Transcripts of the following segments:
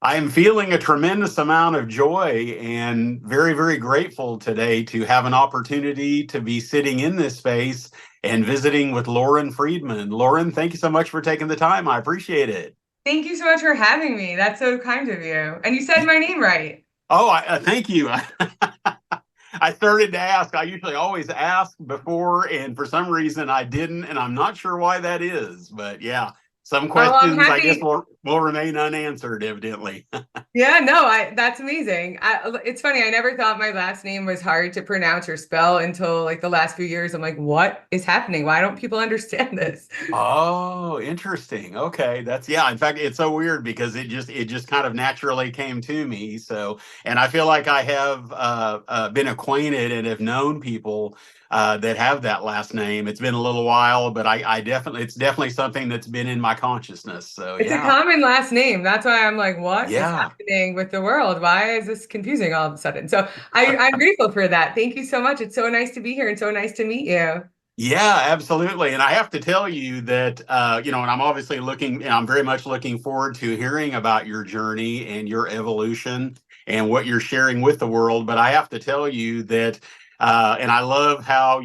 I am feeling a tremendous amount of joy and very, very grateful today to have an opportunity to be sitting in this space and visiting with Lauren Friedman. Lauren, thank you so much for taking the time. I appreciate it. Thank you so much for having me. That's so kind of you. And you said my name right. Oh, thank you. I started to ask. I usually always ask before, and for some reason I didn't, and I'm not sure why that is. But yeah, some Oh, well, I'm questions I guess happy. will remain unanswered, evidently. Yeah, no, that's amazing. It's funny. I never thought my last name was hard to pronounce or spell until like the last few years. I'm like, what is happening? Why don't people understand this? Oh, interesting. Okay, that's yeah. In fact, it's so weird because it just kind of naturally came to me. So, and I feel like I have been acquainted and have known people that have that last name. It's been a little while, but I definitely it's definitely something that's been in my consciousness. So, It's a yeah, common last name. That's why I'm like, what is yeah. happening with the world? Why is this confusing all of a sudden? So I'm grateful for that. Thank you so much. It's so nice to be here and so nice to meet you. Yeah, absolutely. And I have to tell you that, and I'm obviously and I'm very much looking forward to hearing about your journey and your evolution and what you're sharing with the world. But I have to tell you that, and I love how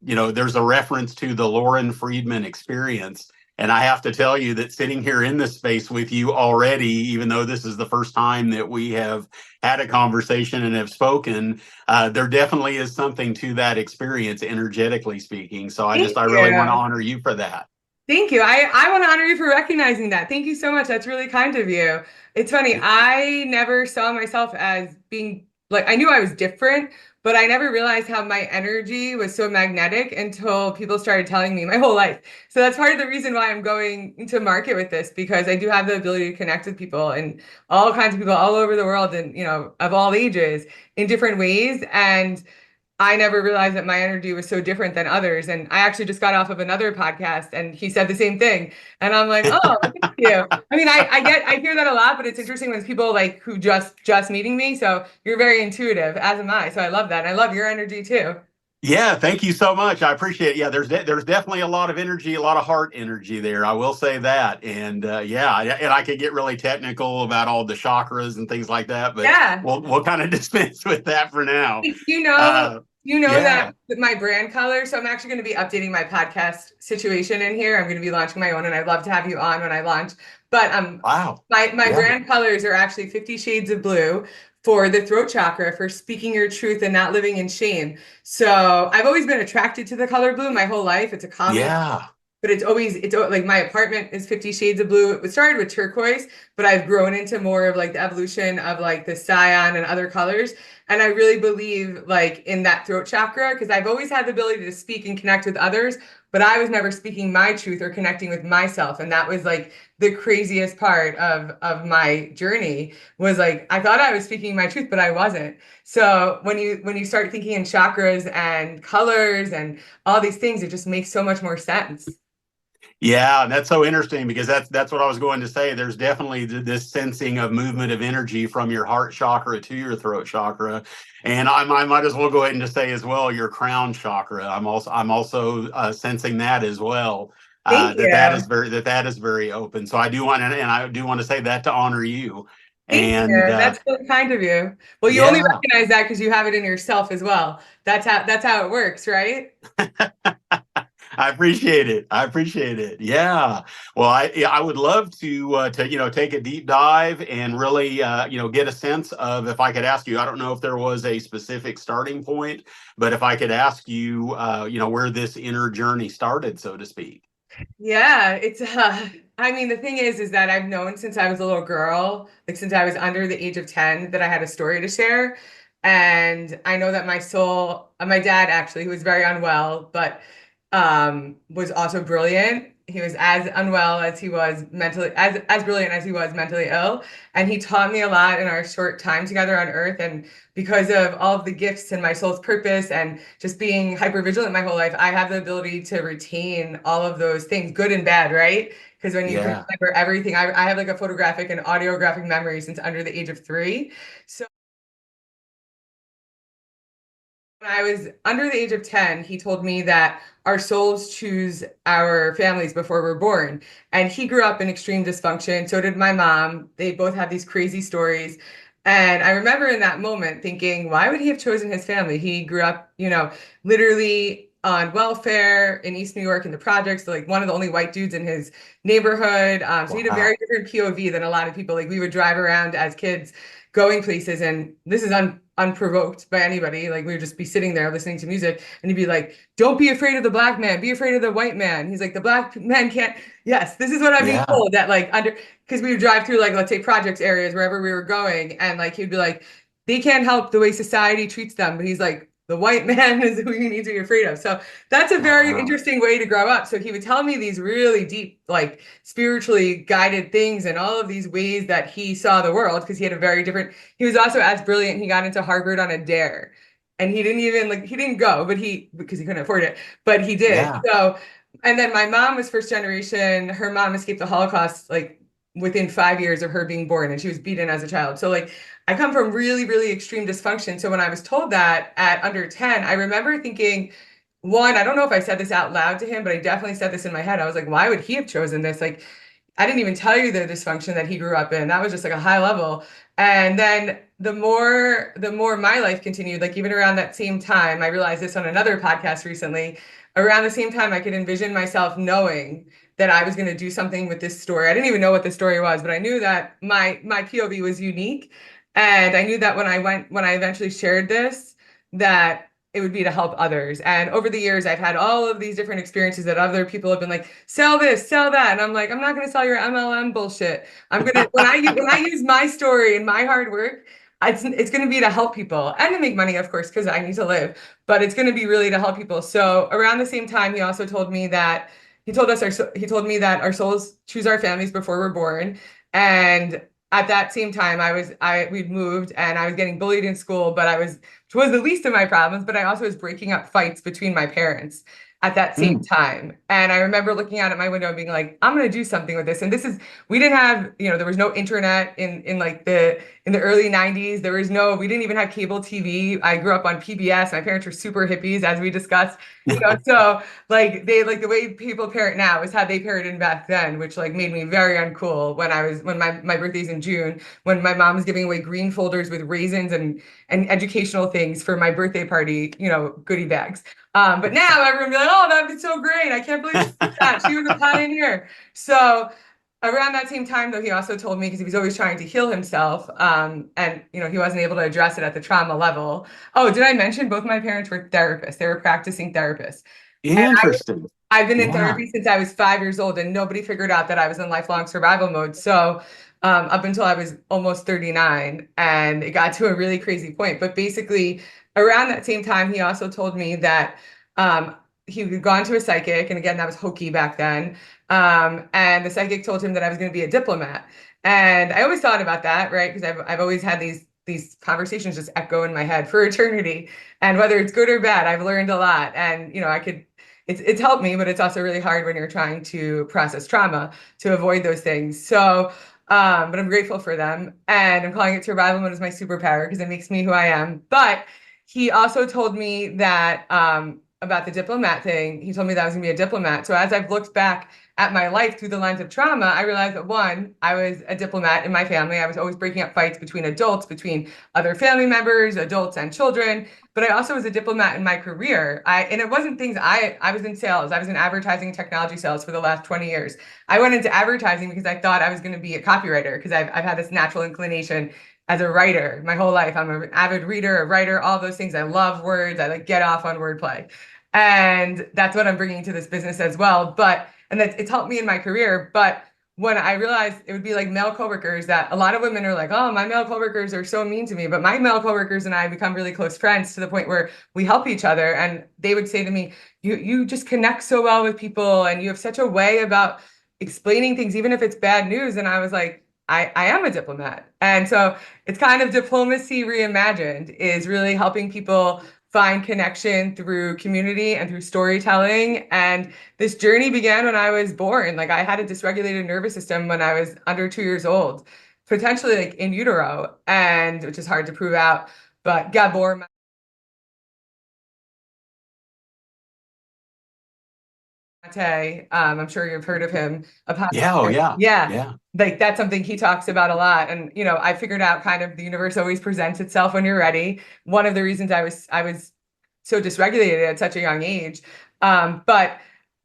there's a reference to the Lauren Friedman experience. And I have to tell you that sitting here in this space with you already, even though this is the first time that we have had a conversation and have spoken, there definitely is something to that experience, energetically speaking. So Thank I really want to you. honor you for that. Thank you. I want to honor you for recognizing that. Thank you so much. That's really kind of you. It's funny. I never saw myself as being like, I knew I was different, but I never realized how my energy was so magnetic until people started telling me my whole life. So that's part of the reason why I'm going to market with this, because I do have the ability to connect with people and all kinds of people all over the world and, of all ages in different ways. And I never realized that my energy was so different than others. And I actually just got off of another podcast and he said the same thing. And I'm like, oh, thank you. I mean, I hear that a lot, but it's interesting when it's people like who just meeting me. So you're very intuitive, as am I. So I love that. And I love your energy too. Yeah, thank you so much. I appreciate it. Yeah, there's definitely a lot of energy, a lot of heart energy there. I will say that. And and I could get really technical about all the chakras and things like that, but Yeah. we'll kind of dispense with that for now. You know, Uh, you know that yeah. with my brand color. So I'm actually going to be updating my podcast situation in here. I'm going to be launching my own, and I'd love to have you on when I launch. But Wow. my Yeah. brand colors are actually 50 shades of blue for the throat chakra for speaking your truth and not living in shame. So I've always been attracted to the color blue my whole life. It's a calming, Yeah. but it's like my apartment is 50 shades of blue. It started with turquoise, but I've grown into more of like the evolution of like the cyan and other colors. And I really believe like in that throat chakra because I've always had the ability to speak and connect with others, but I was never speaking my truth or connecting with myself. And that was like the craziest part of my journey was like I thought I was speaking my truth, but I wasn't. So when you start thinking in chakras and colors and all these things, it just makes so much more sense. Yeah, and that's so interesting because that's what I was going to say. There's definitely this sensing of movement of energy from your heart chakra to your throat chakra, and I might as well go ahead and just say as well your crown chakra. I'm also sensing that as well. Thank you. That is very open. So I do want and I do want to say that to honor you. Thank And you. That's so kind of you. Well, you only yeah. recognize that because you have it in yourself as well. That's how it works, right? I appreciate it. I appreciate it. Yeah. Well, I would love to take a deep dive and really get a sense of if I could ask you. I don't know if there was a specific starting point, but if I could ask you, where this inner journey started, so to speak. Yeah, it's I mean the thing is that I've known since I was a little girl, like since I was under the age of 10 that I had a story to share. And I know that my dad actually, who was very unwell, but was also brilliant. He was as unwell as he was mentally as brilliant as he was mentally ill. And he taught me a lot in our short time together on earth. And because of all of the gifts and my soul's purpose and just being hyper vigilant my whole life, I have the ability to retain all of those things, good and bad, right? Because when you can Yeah. remember everything, I have like a photographic and audiographic memory since under the age of 3. So When I was under the age of 10, he told me that our souls choose our families before we're born. And he grew up in extreme dysfunction. So did my mom. They both have these crazy stories. And I remember in that moment thinking, why would he have chosen his family? He grew up, literally on welfare in East New York in the projects, so like one of the only white dudes in his neighborhood. So he had a very Wow. different POV than a lot of people. Like we would drive around as kids going places, and this is unprovoked by anybody. Like we would just be sitting there listening to music, and he'd be like, "Don't be afraid of the black man. Be afraid of the white man." He's like, "The black man can't." Yes, this is what I'm being Yeah. told that like under because we would drive through like let's say projects areas wherever we were going, and like he'd be like, "They can't help the way society treats them," but he's like, "The white man is who you need to be afraid of." So that's a very Wow. interesting way to grow up. So he would tell me these really deep, like spiritually guided things and all of these ways that he saw the world because he had a very different, he was also as brilliant. He got into Harvard on a dare. And he didn't even like he didn't go, but he because he couldn't afford it, but he did. Yeah. So and then my mom was first generation. Her mom escaped the Holocaust like within 5 years of her being born, and she was beaten as a child. So like I come from really, really extreme dysfunction. So when I was told that at under 10, I remember thinking, one, I don't know if I said this out loud to him, but I definitely said this in my head. I was like, why would he have chosen this? Like, I didn't even tell you the dysfunction that he grew up in. That was just like a high level. And then the more my life continued, like even around that same time, I realized this on another podcast recently. Around the same time, I could envision myself knowing that I was going to do something with this story. I didn't even know what the story was, but I knew that my POV was unique. And I knew that when I eventually shared this, that it would be to help others. And over the years, I've had all of these different experiences that other people have been like, sell this, sell that. And I'm like, I'm not going to sell your MLM bullshit. I'm going to, when I use my story and my hard work, it's going to be to help people and to make money, of course, because I need to live, but it's going to be really to help people. So around the same time, he also told me that he told me that our souls choose our families before we're born. And at that same time, we'd moved and I was getting bullied in school, but which was the least of my problems, but I also was breaking up fights between my parents at that same Mm. time. And I remember looking out at my window and being like, I'm going to do something with this. And we didn't have, there was no internet in the early 90s. We didn't even have cable TV. I grew up on PBS. My parents were super hippies, as we discussed, so like the way people parent now is how they parented back then, which like made me very uncool when my birthday's in June, when my mom was giving away green folders with raisins and educational things for my birthday party, goodie bags. But now everyone be like, oh, that'd be so great. I can't believe she did that. She was a pioneer. So around that same time, though, he also told me because he was always trying to heal himself, and he wasn't able to address it at the trauma level. Oh, did I mention both my parents were therapists? They were practicing therapists. And Interesting. I've been in Yeah. therapy since I was 5 years old, and nobody figured out that I was in lifelong survival mode. So, up until I was almost 39, and it got to a really crazy point. But basically, around that same time, he also told me that he had gone to a psychic, and again, that was hokey back then. And the psychic told him that I was going to be a diplomat. And I always thought about that, right? Because I've always had these conversations just echo in my head for eternity. And whether it's good or bad, I've learned a lot. And I could it's helped me, but it's also really hard when you're trying to process trauma to avoid those things. So, but I'm grateful for them. And I'm calling it survival mode as my superpower because it makes me who I am. But he also told me that about the diplomat thing. He told me that I was going to be a diplomat. So as I've looked back at my life through the lens of trauma, I realized that one, I was a diplomat in my family. I was always breaking up fights between adults, between other family members, adults and children. But I also was a diplomat in my career. And it wasn't things I was in sales. I was in advertising and technology sales for the last 20 years. I went into advertising because I thought I was going to be a copywriter because I've had this natural inclination as a writer my whole life. I'm an avid reader, a writer, all those things. I love words. I like get off on wordplay. And that's what I'm bringing to this business as well. And that it's helped me in my career. But when I realized it would be like male coworkers that a lot of women are like, oh, my male coworkers are so mean to me. But my male coworkers and I become really close friends to the point where we help each other. And they would say to me, you just connect so well with people and you have such a way about explaining things, even if it's bad news. And I was like, I am a diplomat. And so it's kind of diplomacy reimagined is really helping people find connection through community and through storytelling. And this journey began when I was born. Like I had a dysregulated nervous system when I was under 2 years old, potentially like in utero, and which is hard to prove out, but Gabor I'm sure you've heard of him. Yeah, oh yeah, Yeah, yeah. like that's something he talks about a lot. And I figured out kind of the universe always presents itself when you're ready. One of the reasons I was so dysregulated at such a young age. But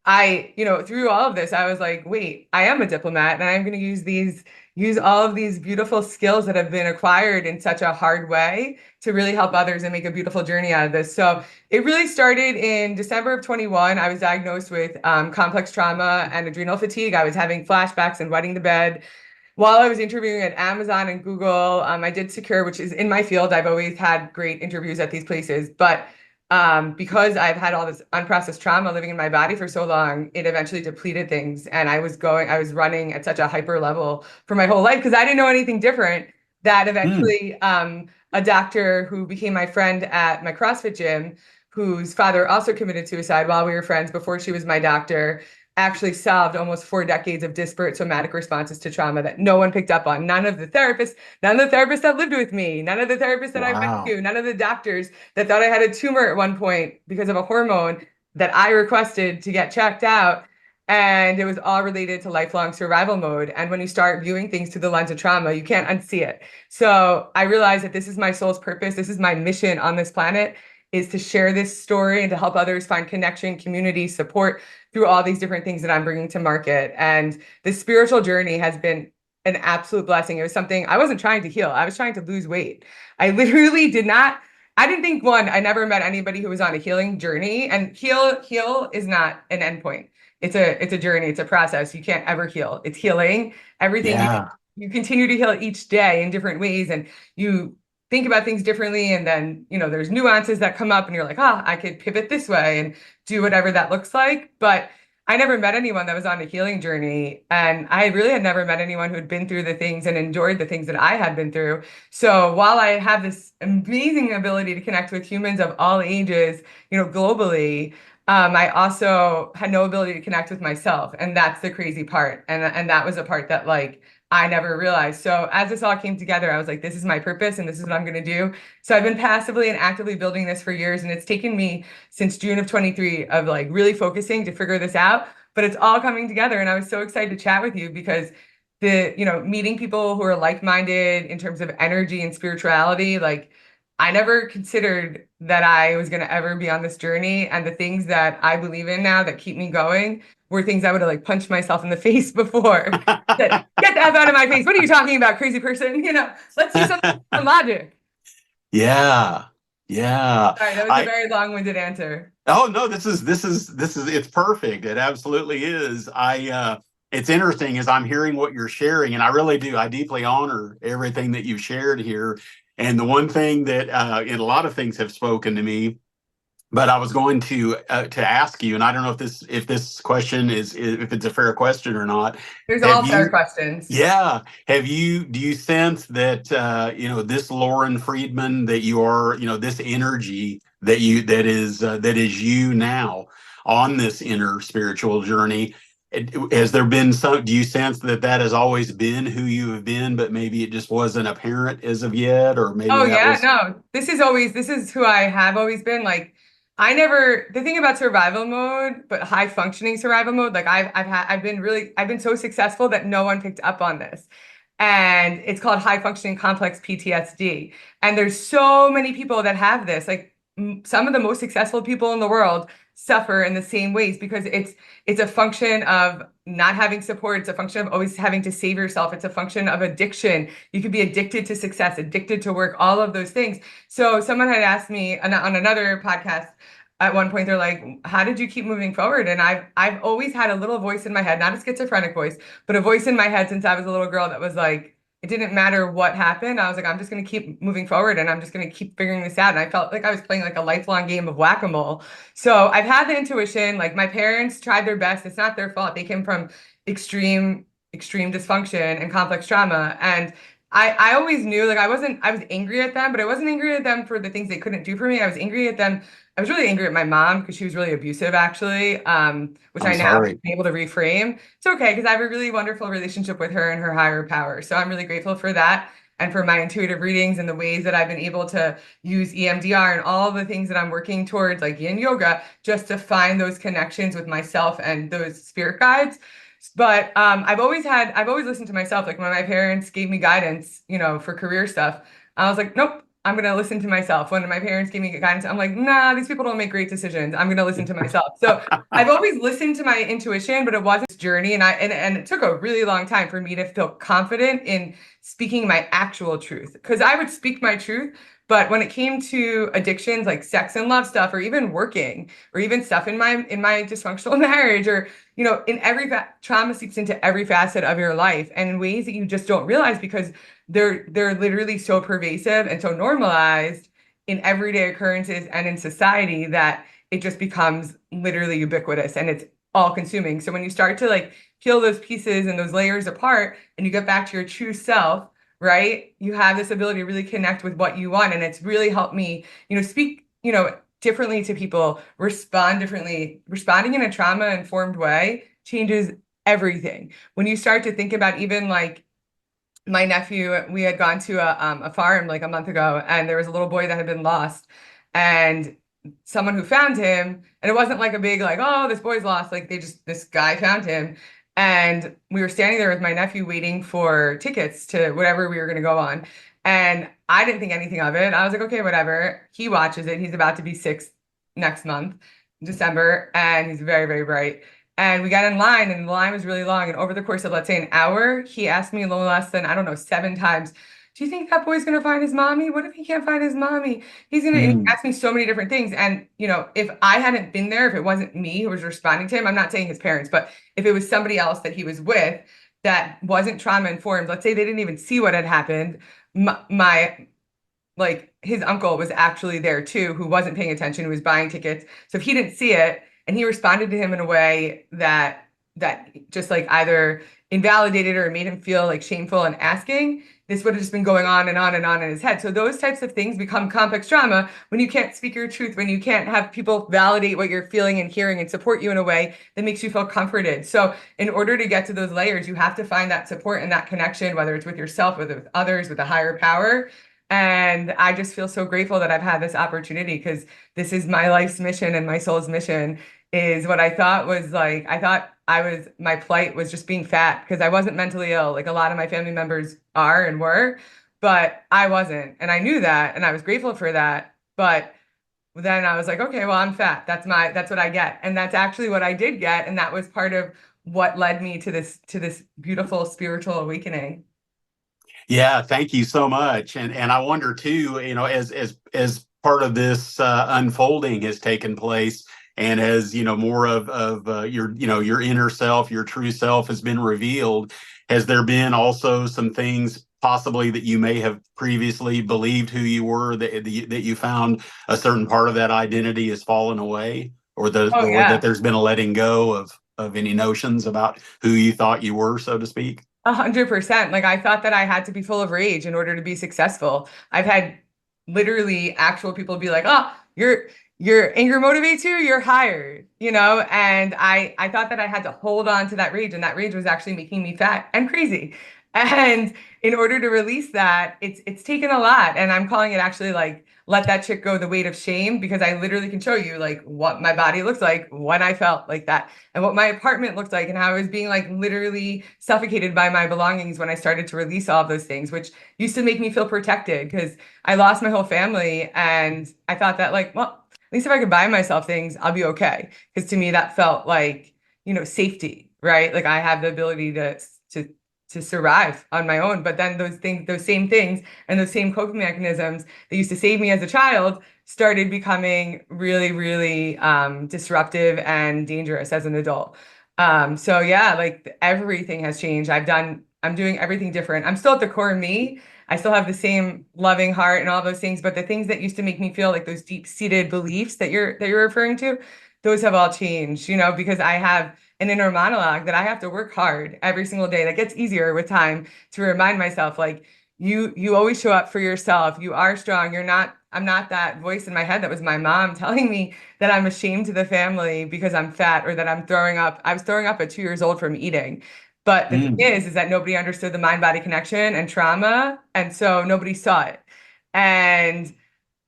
through all of this, I was like, wait, I am a diplomat, and I'm going to use all of these beautiful skills that have been acquired in such a hard way to really help others and make a beautiful journey out of this. So it really started in December of 21. I was diagnosed with complex trauma and adrenal fatigue. I was having flashbacks and wetting the bed. While I was interviewing at Amazon and Google, I did secure, which is in my field. I've always had great interviews at these places, but because I've had all this unprocessed trauma living in my body for so long, it eventually depleted things. And I was running at such a hyper level for my whole life because I didn't know anything different. That Mm. eventually, a doctor who became my friend at my CrossFit gym, whose father also committed suicide while we were friends before she was my doctor, actually solved almost 4 decades of disparate somatic responses to trauma that no one picked up on. None of the therapists that lived with me, none of the therapists that I went Wow. to, none of the doctors that thought I had a tumor at one point because of a hormone that I requested to get checked out. And it was all related to lifelong survival mode. And when you start viewing things through the lens of trauma, you can't unsee it. So I realized that this is my soul's purpose. This is my mission on this planet, is to share this story and to help others find connection, community, support through all these different things that I'm bringing to market. And the spiritual journey has been an absolute blessing. It was something I wasn't trying to heal. I was trying to lose weight. I literally did not. I didn't think, one, I never met anybody who was on a healing journey, and heal is not an endpoint. It's a journey. It's a process. You can't ever heal. It's healing. Everything Yeah. you continue to heal each day in different ways, and you think about things differently. And then, there's nuances that come up and you're like, I could pivot this way and do whatever that looks like. But I never met anyone that was on a healing journey. And I really had never met anyone who had been through the things and enjoyed the things that I had been through. So while I have this amazing ability to connect with humans of all ages, globally, I also had no ability to connect with myself. And that's the crazy part. And that was a part that, like, I never realized. So as this all came together, I was like, this is my purpose and this is what I'm going to do. So I've been passively and actively building this for years. And it's taken me since June of 23 of like really focusing to figure this out. But it's all coming together. And I was so excited to chat with you because meeting people who are like-minded in terms of energy and spirituality, like, I never considered that I was going to ever be on this journey. And the things that I believe in now that keep me going were things I would have like punched myself in the face before. That, get the F out of my face. What are you talking about, crazy person? Let's do something with logic. Yeah. Yeah. Sorry, that was a I very long-winded answer. Oh no, this is it's perfect. It absolutely is. It's interesting as I'm hearing what you're sharing, and I really do. I deeply honor everything that you've shared here. And the one thing that and a lot of things have spoken to me, but I was going to ask you, and I don't know if this question is if it's a fair question or not. There's Have all fair you questions. Yeah. Do you sense that, this Lauren Friedman that you are, this energy that is you now on this inner spiritual journey? Has there been do you sense that has always been who you have been, but maybe it just wasn't apparent as of yet, or maybe Oh that yeah, was, no. This is who I have always been. Like, the thing about survival mode, but high functioning survival mode, like I've been so successful that no one picked up on this. And it's called high functioning complex PTSD. And there's so many people that have this. Like, some of the most successful people in the world suffer in the same ways because it's a function of not having support. It's a function of always having to save yourself. It's a function of addiction. You could be addicted to success, addicted to work, all of those things. So someone had asked me on another podcast at one point, they're like, how did you keep moving forward? And I've always had a little voice in my head, not a schizophrenic voice, but a voice in my head since I was a little girl that was like, it didn't matter what happened. I was like, I'm just going to keep moving forward and I'm just going to keep figuring this out. And I felt like I was playing like a lifelong game of whack-a-mole. So I've had the intuition, like my parents tried their best. It's not their fault. They came from extreme dysfunction and complex trauma. And I always knew, like, I was angry at them, but I wasn't angry at them for the things they couldn't do for me. I was angry at them. I was really angry at my mom because she was really abusive, actually, which I'm I now have sorry. been able to reframe. It's okay because I have a really wonderful relationship with her and her higher power. So I'm really grateful for that. and for my intuitive readings and the ways that I've been able to use EMDR and all the things that I'm working towards, like yin yoga, just to find those connections with myself and those spirit guides. But I've always listened to myself. Like when my parents gave me guidance, for career stuff, I was like, nope, I'm gonna listen to myself. When my parents gave me guidance, I'm like, nah, these people don't make great decisions. I'm gonna listen to myself. So I've always listened to my intuition, but it wasn't this journey, and it took a really long time for me to feel confident in speaking my actual truth. Because I would speak my truth, but when it came to addictions like sex and love stuff, or even working, or even stuff in my dysfunctional marriage, or in trauma seeps into every facet of your life, and in ways that you just don't realize because they're literally so pervasive and so normalized in everyday occurrences and in society that it just becomes literally ubiquitous and it's all consuming. So when you start to like peel those pieces and those layers apart and you get back to your true self, right? You have this ability to really connect with what you want. And it's really helped me, speak, differently to people, respond differently. Responding in a trauma-informed way changes everything. When you start to think about even like my nephew, we had gone to a farm like a month ago, and there was a little boy that had been lost, and someone who found him, and it wasn't like a big like, oh, this boy's lost. Like this guy found him, and we were standing there with my nephew waiting for tickets to whatever we were going to go on, and I didn't think anything of it. I was like, okay, whatever. He watches it. He's about to be 6 next month, December, and he's very, very bright. And we got in line, and the line was really long. And over the course of, let's say, an hour, he asked me no less than, I don't know, 7 times, do you think that boy's going to find his mommy? What if he can't find his mommy? And he asked me so many different things. And, if I hadn't been there, if it wasn't me who was responding to him, I'm not saying his parents, but if it was somebody else that he was with that wasn't trauma informed, let's say they didn't even see what had happened, like his uncle was actually there too, who wasn't paying attention, who was buying tickets. So if he didn't see it and he responded to him in a way that just like either invalidated or made him feel like shameful and asking, this would have just been going on and on and on in his head. So those types of things become complex trauma when you can't speak your truth, when you can't have people validate what you're feeling and hearing and support you in a way that makes you feel comforted. So in order to get to those layers, you have to find that support and that connection, whether it's with yourself, whether with others, with a higher power. And I just feel so grateful that I've had this opportunity because this is my life's mission and my soul's mission is what I thought was like, my plight was just being fat because I wasn't mentally ill. Like a lot of my family members are and were, but I wasn't. And I knew that and I was grateful for that. But then I was like, okay, well, I'm fat. That's what I get. And that's actually what I did get. And that was part of what led me to this beautiful spiritual awakening. Yeah, thank you so much. And I wonder too, as part of this unfolding has taken place, and as more of your inner self, your true self has been revealed, has there been also some things possibly that you may have previously believed who you were that you found a certain part of that identity has fallen away, or Oh or that yeah. there's been a letting go of any notions about who you thought you were, so to speak? 100%. Like I thought that I had to be full of rage in order to be successful. I've had literally actual people be like, "Oh, your anger motivates you, you're hired," And I thought that I had to hold on to that rage, and that rage was actually making me fat and crazy. And in order to release that, it's taken a lot. And I'm calling it actually like let that chick go the weight of shame because I literally can show you like what my body looks like when I felt like that and what my apartment looked like and how I was being like literally suffocated by my belongings when I started to release all of those things, which used to make me feel protected because I lost my whole family and I thought that like, well, at least if I could buy myself things, I'll be okay. Because to me, that felt like, safety, right? Like I have the ability to survive on my own. But then those same things and those same coping mechanisms that used to save me as a child started becoming really, really disruptive and dangerous as an adult. So yeah, like everything has changed. I'm doing everything different. I'm still at the core of me. I still have the same loving heart and all those things, but the things that used to make me feel like those deep-seated beliefs that you're referring to, those have all changed, because I have an inner monologue that I have to work hard every single day. That gets easier with time to remind myself, like, you always show up for yourself. You are strong. I'm not that voice in my head that was my mom telling me that I'm ashamed to the family because I'm fat or that I'm throwing up. I was throwing up at 2 years old from eating. But the thing Mm. is that nobody understood the mind-body connection and trauma, and so nobody saw it. And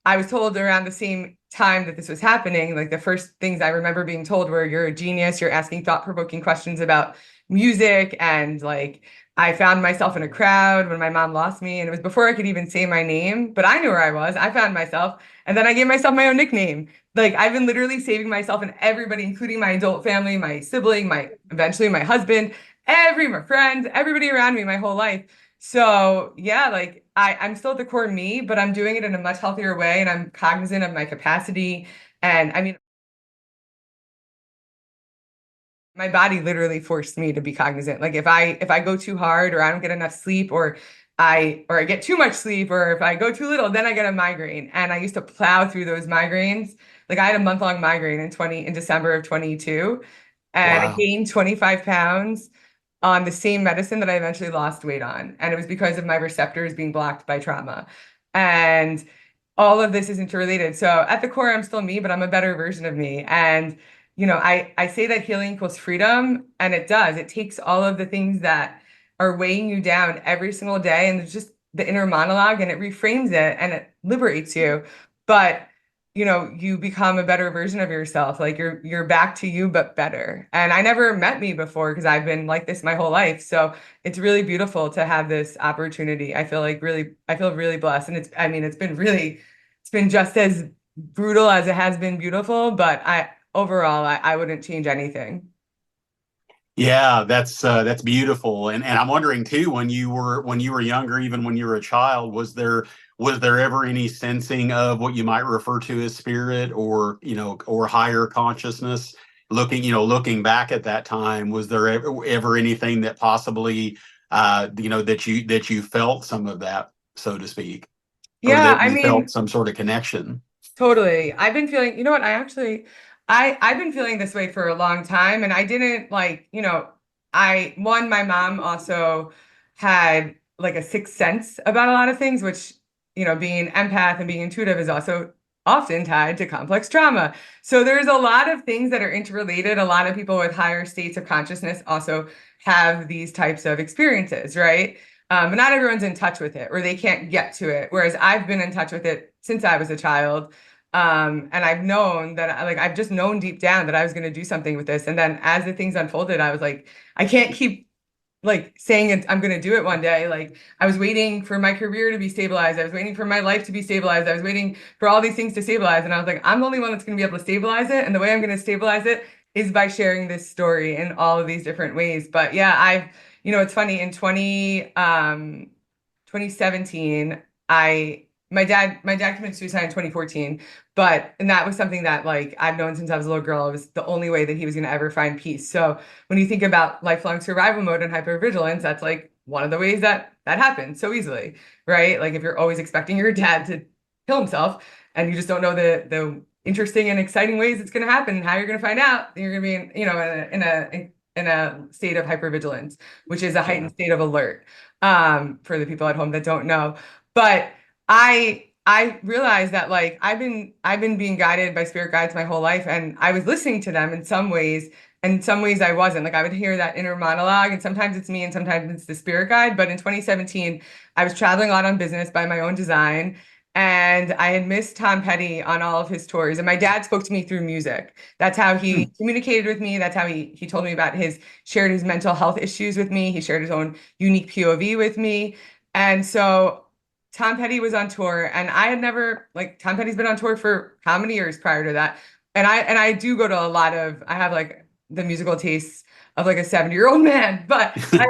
I was told around the same time that this was happening, like the first things I remember being told were, you're a genius, you're asking thought-provoking questions about music. And like, I found myself in a crowd when my mom lost me, and it was before I could even say my name, but I knew where I was. I found myself, and then I gave myself my own nickname. Like, I've been literally saving myself and everybody, including my adult family, my sibling, my eventually my husband, my friends, everybody around me my whole life. So yeah, like I'm still at the core me, but I'm doing it in a much healthier way, and I'm cognizant of my capacity. And I mean, my body literally forced me to be cognizant. Like if I go too hard, or I don't get enough sleep, or I get too much sleep, or if I go too little, then I get a migraine. And I used to plow through those migraines. Like I had a month-long migraine in December of 22, and I Wow. gained 25 pounds on the same medicine that I eventually lost weight on. And it was because of my receptors being blocked by trauma. And all of this is interrelated. So at the core, I'm still me, but I'm a better version of me. And, I say that healing equals freedom, and it does. It takes all of the things that are weighing you down every single day, and it's just the inner monologue, and it reframes it and it liberates you. But you become a better version of yourself. Like you're back to you, but better. And I never met me before because I've been like this my whole life. So it's really beautiful to have this opportunity. I feel really blessed. And I mean, it's been just as brutal as it has been beautiful, but overall, I wouldn't change anything. Yeah, that's beautiful. And I'm wondering too, when you were younger, even when you were a child, was there ever any sensing of what you might refer to as spirit, or or higher consciousness? Looking back at that time, was there ever anything that possibly that you felt some of that, so to speak, or Yeah, that I you felt mean, some sort of connection? totally. I've been feeling, you know what, I've been feeling this way for a long time, and I didn't like, my mom also had like a sixth sense about a lot of things, which, being an empath and being intuitive is also often tied to complex trauma. So there's a lot of things that are interrelated. A lot of people with higher states of consciousness also have these types of experiences, right? But not everyone's in touch with it, or they can't get to it. Whereas I've been in touch with it since I was a child. And I've known that, like, I've just known deep down that I was going to do something with this. And then as the things unfolded, I was like, I can't keep like saying it, I'm going to do it one day. Like I was waiting for my career to be stabilized. I was waiting for my life to be stabilized. I was waiting for all these things to stabilize. And I was like, I'm the only one that's going to be able to stabilize it. And the way I'm going to stabilize it is by sharing this story in all of these different ways. But yeah, it's funny in 2017, my dad committed suicide in 2014, and that was something that like I've known since I was a little girl. It was the only way that he was going to ever find peace. So when you think about lifelong survival mode and hypervigilance, that's like one of the ways that happens so easily, right? Like if you're always expecting your dad to kill himself, and you just don't know the interesting and exciting ways it's going to happen and how you're going to find out, then you're going to be in a state of hypervigilance, which is a Yeah. heightened state of alert, for the people at home that don't know. But I realized that like I've been being guided by spirit guides my whole life, and I was listening to them in some ways, and in some ways I wasn't. Like I would hear that inner monologue, and sometimes it's me and sometimes it's the spirit guide. But in 2017, I was traveling a lot on business by my own design, and I had missed Tom Petty on all of his tours. And my dad spoke to me through music. That's how Hmm. he communicated with me. That's how he told me about shared his mental health issues with me. He shared his own unique POV with me. And so Tom Petty was on tour, and I had never like Tom Petty's been on tour for how many years prior to that? And I do go to a lot of I have like the musical tastes of like a 70-year-old man, but I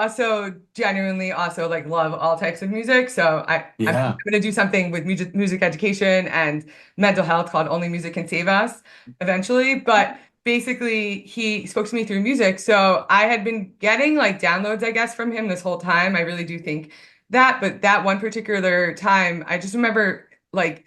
also genuinely also like love all types of music. So I'm Yeah. going to do something with music education and mental health called Only Music Can Save Us eventually. But basically, he spoke to me through music. So I had been getting like downloads, I guess, from him this whole time. I really do think that, but that one particular time, I just remember like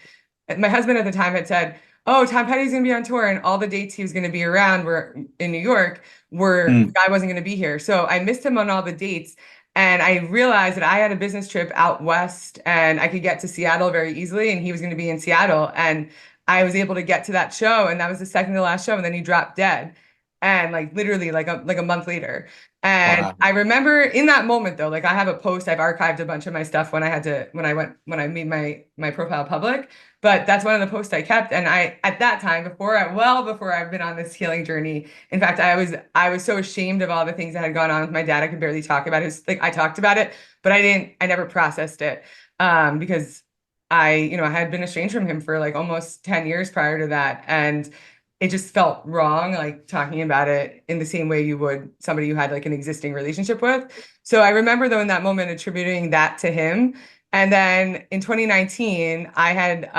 my husband at the time had said, "Oh, Tom Petty's gonna be on tour," and all the dates he was gonna be around were in New York, were Hmm. I wasn't gonna be here. So I missed him on all the dates. And I realized that I had a business trip out west and I could get to Seattle very easily, and he was going to be in Seattle. And I was able to get to that show, and that was the second to last show. And then he dropped dead. and like literally like a month later. And Wow. I remember in that moment though, like I have a post, I've archived a bunch of my stuff when I made my profile public, but that's one of the posts I kept. And I at that time before I've been on this healing journey, in fact, I was so ashamed of all the things that had gone on with my dad. I could barely talk about it. Like I talked about it, but I never processed it because I had been estranged from him for like almost 10 years prior to that. And it just felt wrong, like talking about it in the same way you would somebody you had like an existing relationship with. So I remember though in that moment attributing that to him. And then in 2019, I had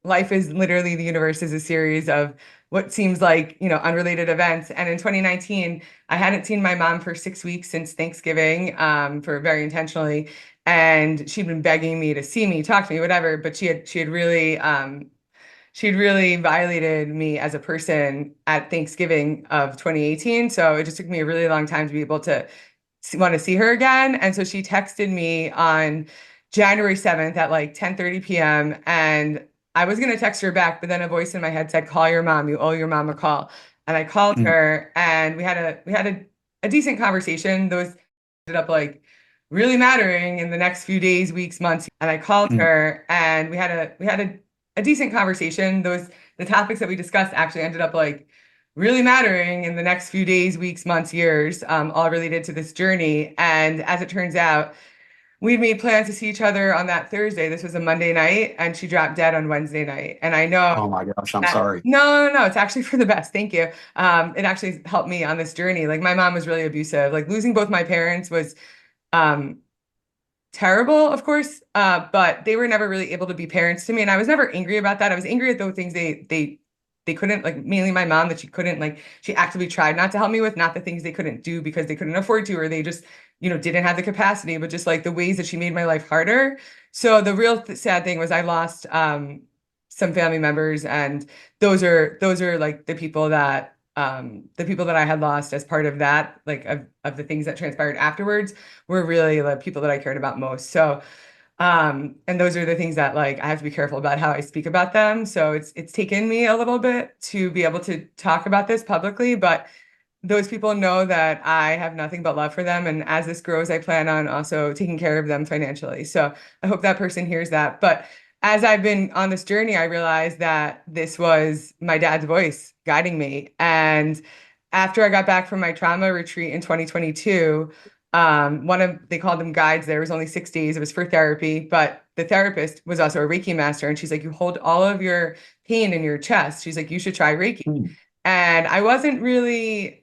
life is literally the universe is a series of what seems like, unrelated events. And in 2019, I hadn't seen my mom for 6 weeks since Thanksgiving, for very intentionally. And she'd been begging me to see me, talk to me, whatever. But she'd really violated me as a person at Thanksgiving of 2018. So it just took me a really long time to be able to want to see her again. And so she texted me on January 7th at like 10:30 p.m. And I was going to text her back, but then a voice in my head said, call your mom. You owe your mom a call. And I called Mm, her and we had a decent conversation. Those ended up like really mattering in the next few days, weeks, months. And I called mm. her and we had a decent conversation. The topics that we discussed actually ended up like really mattering in the next few days, weeks, months, years, all related to this journey. And as it turns out, we'd made plans to see each other on that Thursday. This was a Monday night, and she dropped dead on Wednesday night. And I know Oh my gosh, I'm that sorry. no, no, no, it's actually for the best. Thank you. It actually helped me on this journey. Like my mom was really abusive. Like losing both my parents was um terrible, of course, but they were never really able to be parents to me, and I was never angry about that. I was angry at those things they couldn't, like mainly my mom, that she couldn't, like she actively tried not to help me with, not the things they couldn't do because they couldn't afford to, or they just didn't have the capacity, but just like the ways that she made my life harder. So the real sad thing was I lost some family members, and those are like the people that I had lost as part of that, like of the things that transpired afterwards, were really the people that I cared about most. So, and those are the things that like I have to be careful about how I speak about them. So it's taken me a little bit to be able to talk about this publicly, but those people know that I have nothing but love for them. And as this grows, I plan on also taking care of them financially. So I hope that person hears that. But as I've been on this journey, I realized that this was my dad's voice guiding me. And after I got back from my trauma retreat in 2022, they called them guides. There was only 6 days. It was for therapy, but the therapist was also a Reiki master. And she's like, you hold all of your pain in your chest. She's like, you should try Reiki. Mm. And I wasn't really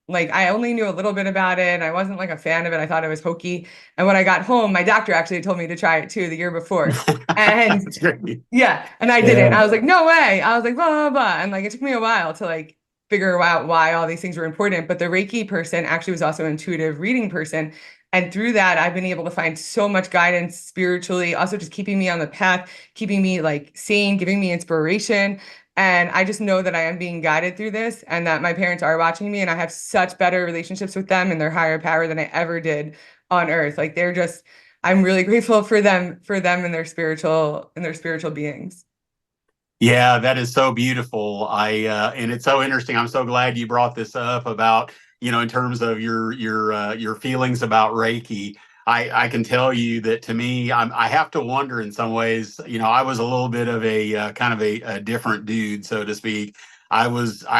like I only knew a little bit about it and I wasn't like a fan of it. I thought it was hokey. And when I got home, my doctor actually told me to try it too the year before. And That's great. yeah, and I didn't. Yeah. I was like, no way. I was like, blah, blah, blah. And like it took me a while to like figure out why all these things were important. But the Reiki person actually was also an intuitive reading person. And through that, I've been able to find so much guidance spiritually, also just keeping me on the path, keeping me like sane, giving me inspiration. And I just know that I am being guided through this and that my parents are watching me and I have such better relationships with them and their higher power than I ever did on earth. Like I'm really grateful for them and their spiritual beings. Yeah, that is so beautiful. And it's so interesting. I'm so glad you brought this up about, in terms of your feelings about Reiki. I can tell you that to me, I have to wonder in some ways. I was a little bit of a kind of a different dude, so to speak. I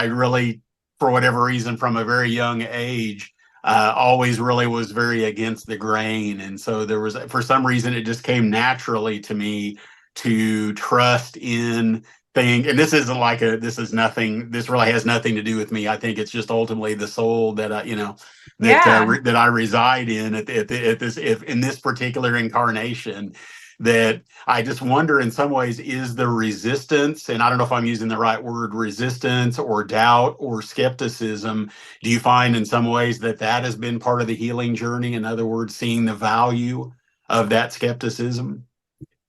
really, for whatever reason, from a very young age, always really was very against the grain, and so there was, for some reason, it just came naturally to me to trust in thing. And this really has nothing to do with me. I think it's just ultimately the soul that Yeah. that I reside in at this, if in this particular incarnation, that I just wonder in some ways, is the resistance, and I don't know if I'm using the right word, resistance or doubt or skepticism, do you find in some ways that that has been part of the healing journey? In other words, seeing the value of that skepticism?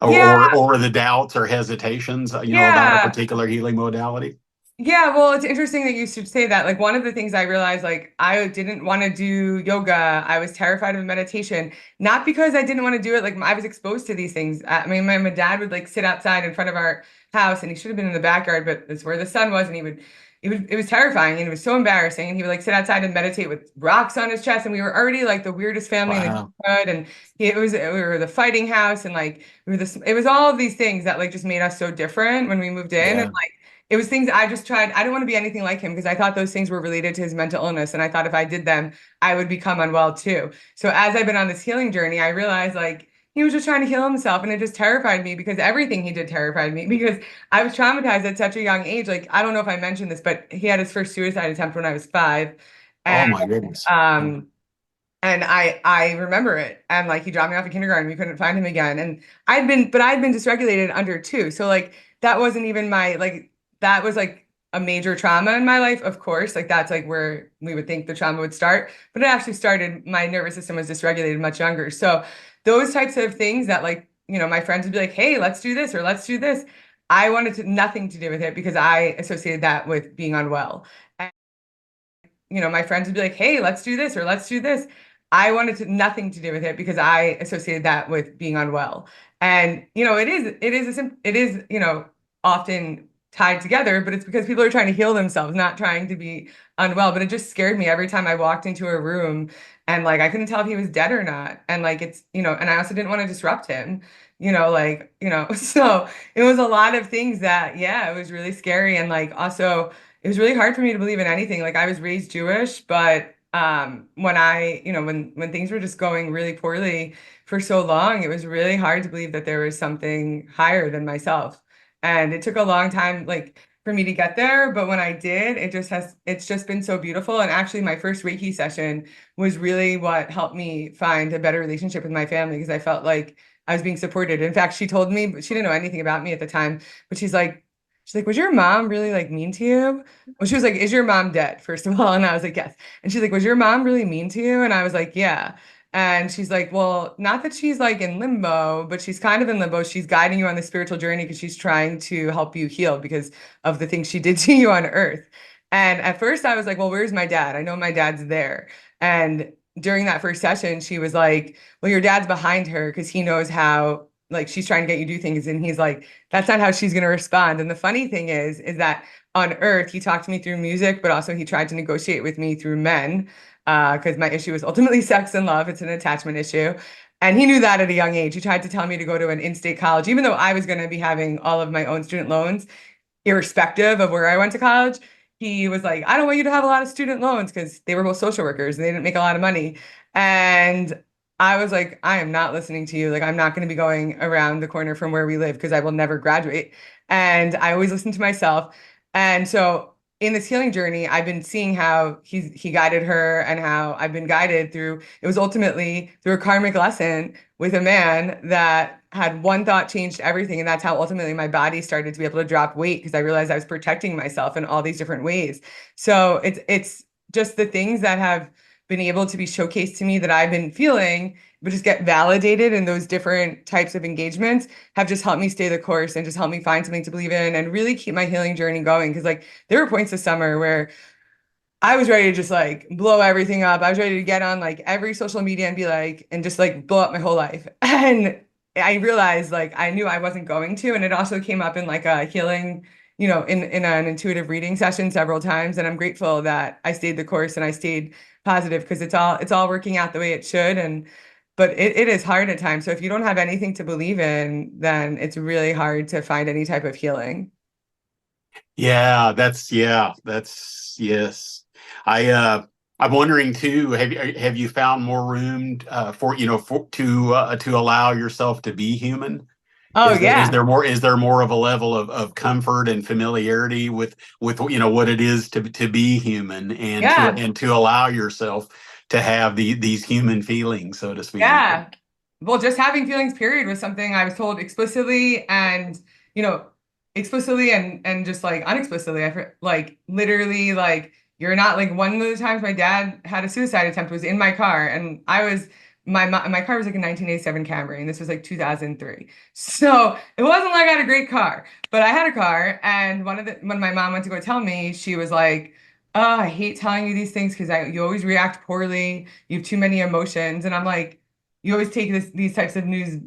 Yeah. Or the doubts or hesitations, about a Yeah. particular healing modality. Yeah, well, it's interesting that you should say that. Like one of the things I realized, like I didn't want to do yoga. I was terrified of meditation, not because I didn't want to do it. Like I was exposed to these things. I mean, my dad would like sit outside in front of our house, and he should have been in the backyard, but it's where the sun was, and he would it was terrifying and it was so embarrassing. And he would like sit outside and meditate with rocks on his chest. And we were already like the weirdest family in the Wow. neighborhood. And we were the fighting house and like it was all of these things that like just made us so different when we moved in. And Yeah. like it was things I just tried. I didn't want to be anything like him because I thought those things were related to his mental illness. And I thought if I did them, I would become unwell too. So as I've been on this healing journey, I realized like he was just trying to heal himself. And it just terrified me because everything he did terrified me because I was traumatized at such a young age. Like, I don't know if I mentioned this, but he had his first suicide attempt when I was 5. Oh And my goodness. um and I remember it. And like he dropped me off in kindergarten. We couldn't find him again. And I'd been dysregulated under 2. So like that wasn't even that was like a major trauma in my life, of course. Like that's like where we would think the trauma would start. But it actually started, my nervous system was dysregulated much younger. So those types of things that like, my friends would be like, hey, let's do this or let's do this. I wanted to nothing to do with it because I associated that with being unwell. And, my friends would be like, hey, let's do this or let's do this. I wanted to nothing to do with it because I associated that with being unwell. And, it is, often tied together, but it's because people are trying to heal themselves, not trying to be unwell. But it just scared me every time I walked into a room and like I couldn't tell if he was dead or not. And like and I also didn't want to disrupt him, so it was a lot of things that, yeah, it was really scary. And like also it was really hard for me to believe in anything. Like I was raised Jewish, but when when things were just going really poorly for so long, it was really hard to believe that there was something higher than myself. And it took a long time like for me to get there, but when I did, it's just been so beautiful. And actually my first Reiki session was really what helped me find a better relationship with my family because I felt like I was being supported. In fact, she told me, but she didn't know anything about me at the time, but she's like, was your mom really like mean to you? Well, she was like, is your mom dead, first of all? And I was like, yes. And she's like, was your mom really mean to you? And I was like, yeah. And she's like, well, not that she's like in limbo, but she's kind of in limbo. She's guiding you on the spiritual journey because she's trying to help you heal because of the things she did to you on earth. And at first I was like, well, where's my dad? I know my dad's there. And during that first session, she was like, well, your dad's behind her because he knows how, like, she's trying to get you to do things. And he's like, that's not how she's going to respond. And the funny thing is that on earth, he talked to me through music, but also he tried to negotiate with me through men because my issue is ultimately sex and love. It's an attachment issue. And he knew that at a young age. He tried to tell me to go to an in-state college, even though I was going to be having all of my own student loans, irrespective of where I went to college. He was like, I don't want you to have a lot of student loans because they were both social workers and they didn't make a lot of money. And I was like, I am not listening to you. Like, I'm not going to be going around the corner from where we live because I will never graduate. And I always listen to myself. And so in this healing journey, I've been seeing how he guided her and how I've been guided through, it was ultimately through a karmic lesson with a man that had one thought changed everything. And that's how ultimately my body started to be able to drop weight because I realized I was protecting myself in all these different ways. So it's just the things that have been able to be showcased to me that I've been feeling, but just get validated in those different types of engagements have just helped me stay the course and just helped me find something to believe in and really keep my healing journey going. Because like there were points this summer where I was ready to just like blow everything up. I was ready to get on like every social media and be like, and just like blow up my whole life. And I realized like I knew I wasn't going to. And it also came up in like a healing, in an intuitive reading session several times. And I'm grateful that I stayed the course and I stayed positive because it's all working out the way it should. But it is hard at times. So if you don't have anything to believe in, then it's really hard to find any type of healing. That's yes. I'm wondering too, have you found more room for to allow yourself to be human? Oh Is yeah. there more of a level of comfort and familiarity with what it is to be human Yeah. and to allow yourself to have these human feelings, so to speak? Yeah. Well, just having feelings, period, was something I was told explicitly and, you know, explicitly and just like unexplicitly. Like literally like you're not like one of the times my dad had a suicide attempt was in my car and my car was like a 1987 Camry and this was like 2003. So it wasn't like I had a great car, but I had a car and when my mom went to go tell me, she was like, oh, I hate telling you these things because you always react poorly. You have too many emotions. And I'm like, you always take these types of news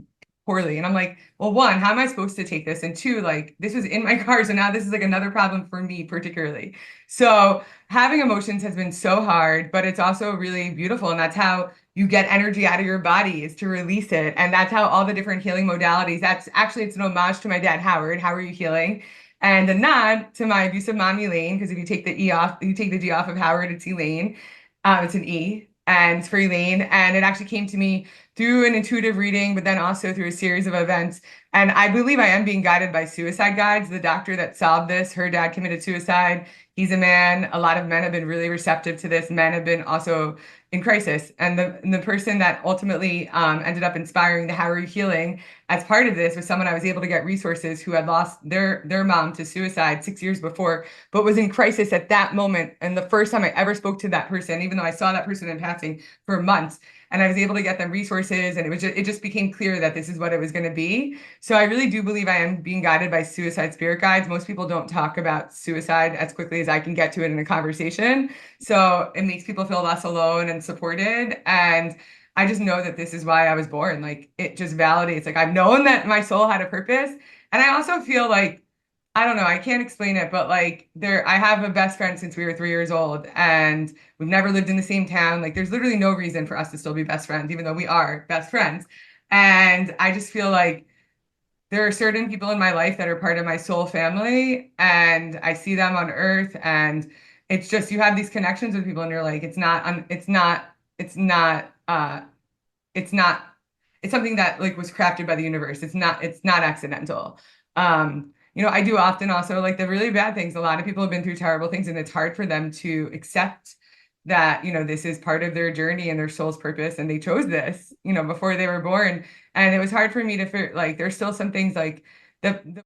poorly. And I'm like, well, one, how am I supposed to take this? And two, like this was in my car. So now this is like another problem for me particularly. So having emotions has been so hard, but it's also really beautiful. And that's how you get energy out of your body, is to release it. And that's how all the different healing modalities, that's actually, it's an homage to my dad, Howard. How are you healing? And a nod to my abusive mom, Elaine, because if you take the E off, you take the G off of Howard, it's Elaine. It's an E, and it's for Elaine. And it actually came to me through an intuitive reading, but then also through a series of events. And I believe I am being guided by suicide guides. The doctor that solved this, her dad committed suicide. He's a man. A lot of men have been really receptive to this. Men have been also in crisis. And the person that ultimately ended up inspiring the How Are You Healing as part of this was someone I was able to get resources who had lost their mom to suicide 6 years before, but was in crisis at that moment. And the first time I ever spoke to that person, even though I saw that person in passing for months, and I was able to get them resources, and it just became clear that this is what it was going to be. So I really do believe I am being guided by suicide spirit guides. Most people don't talk about suicide as quickly as I can get to it in a conversation. So it makes people feel less alone and supported. And I just know that this is why I was born. Like it just validates, like I've known that my soul had a purpose. And I also feel like, I don't know, I can't explain it, but like I have a best friend since we were 3 years old, and we've never lived in the same town. Like there's literally no reason for us to still be best friends, even though we are best friends. And I just feel like there are certain people in my life that are part of my soul family, and I see them on earth, and it's just, you have these connections with people and you're like, it's not, it's something that like was crafted by the universe. It's not accidental. I do often also like the really bad things. A lot of people have been through terrible things, and it's hard for them to accept that, this is part of their journey and their soul's purpose, and they chose this, before they were born. And it was hard for me to feel like there's still some things like the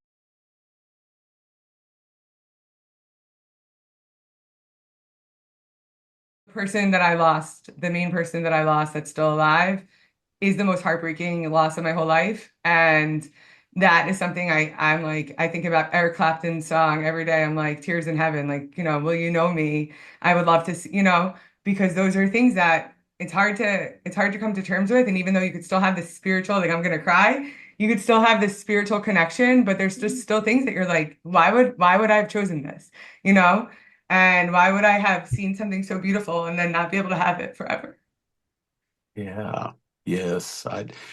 person that I lost, the main person that I lost that's still alive, is the most heartbreaking loss of my whole life. And that is something I'm like, I think about Eric Clapton's song every day. I'm like, tears in heaven, like, will you know me? I would love to see, because those are things that it's hard to come to terms with. And even though you could still have this spiritual, like I'm gonna cry, you could still have this spiritual connection, but there's just still things that you're like, why would I have chosen this? You know? And why would I have seen something so beautiful and then not be able to have it forever? Yeah. Yes.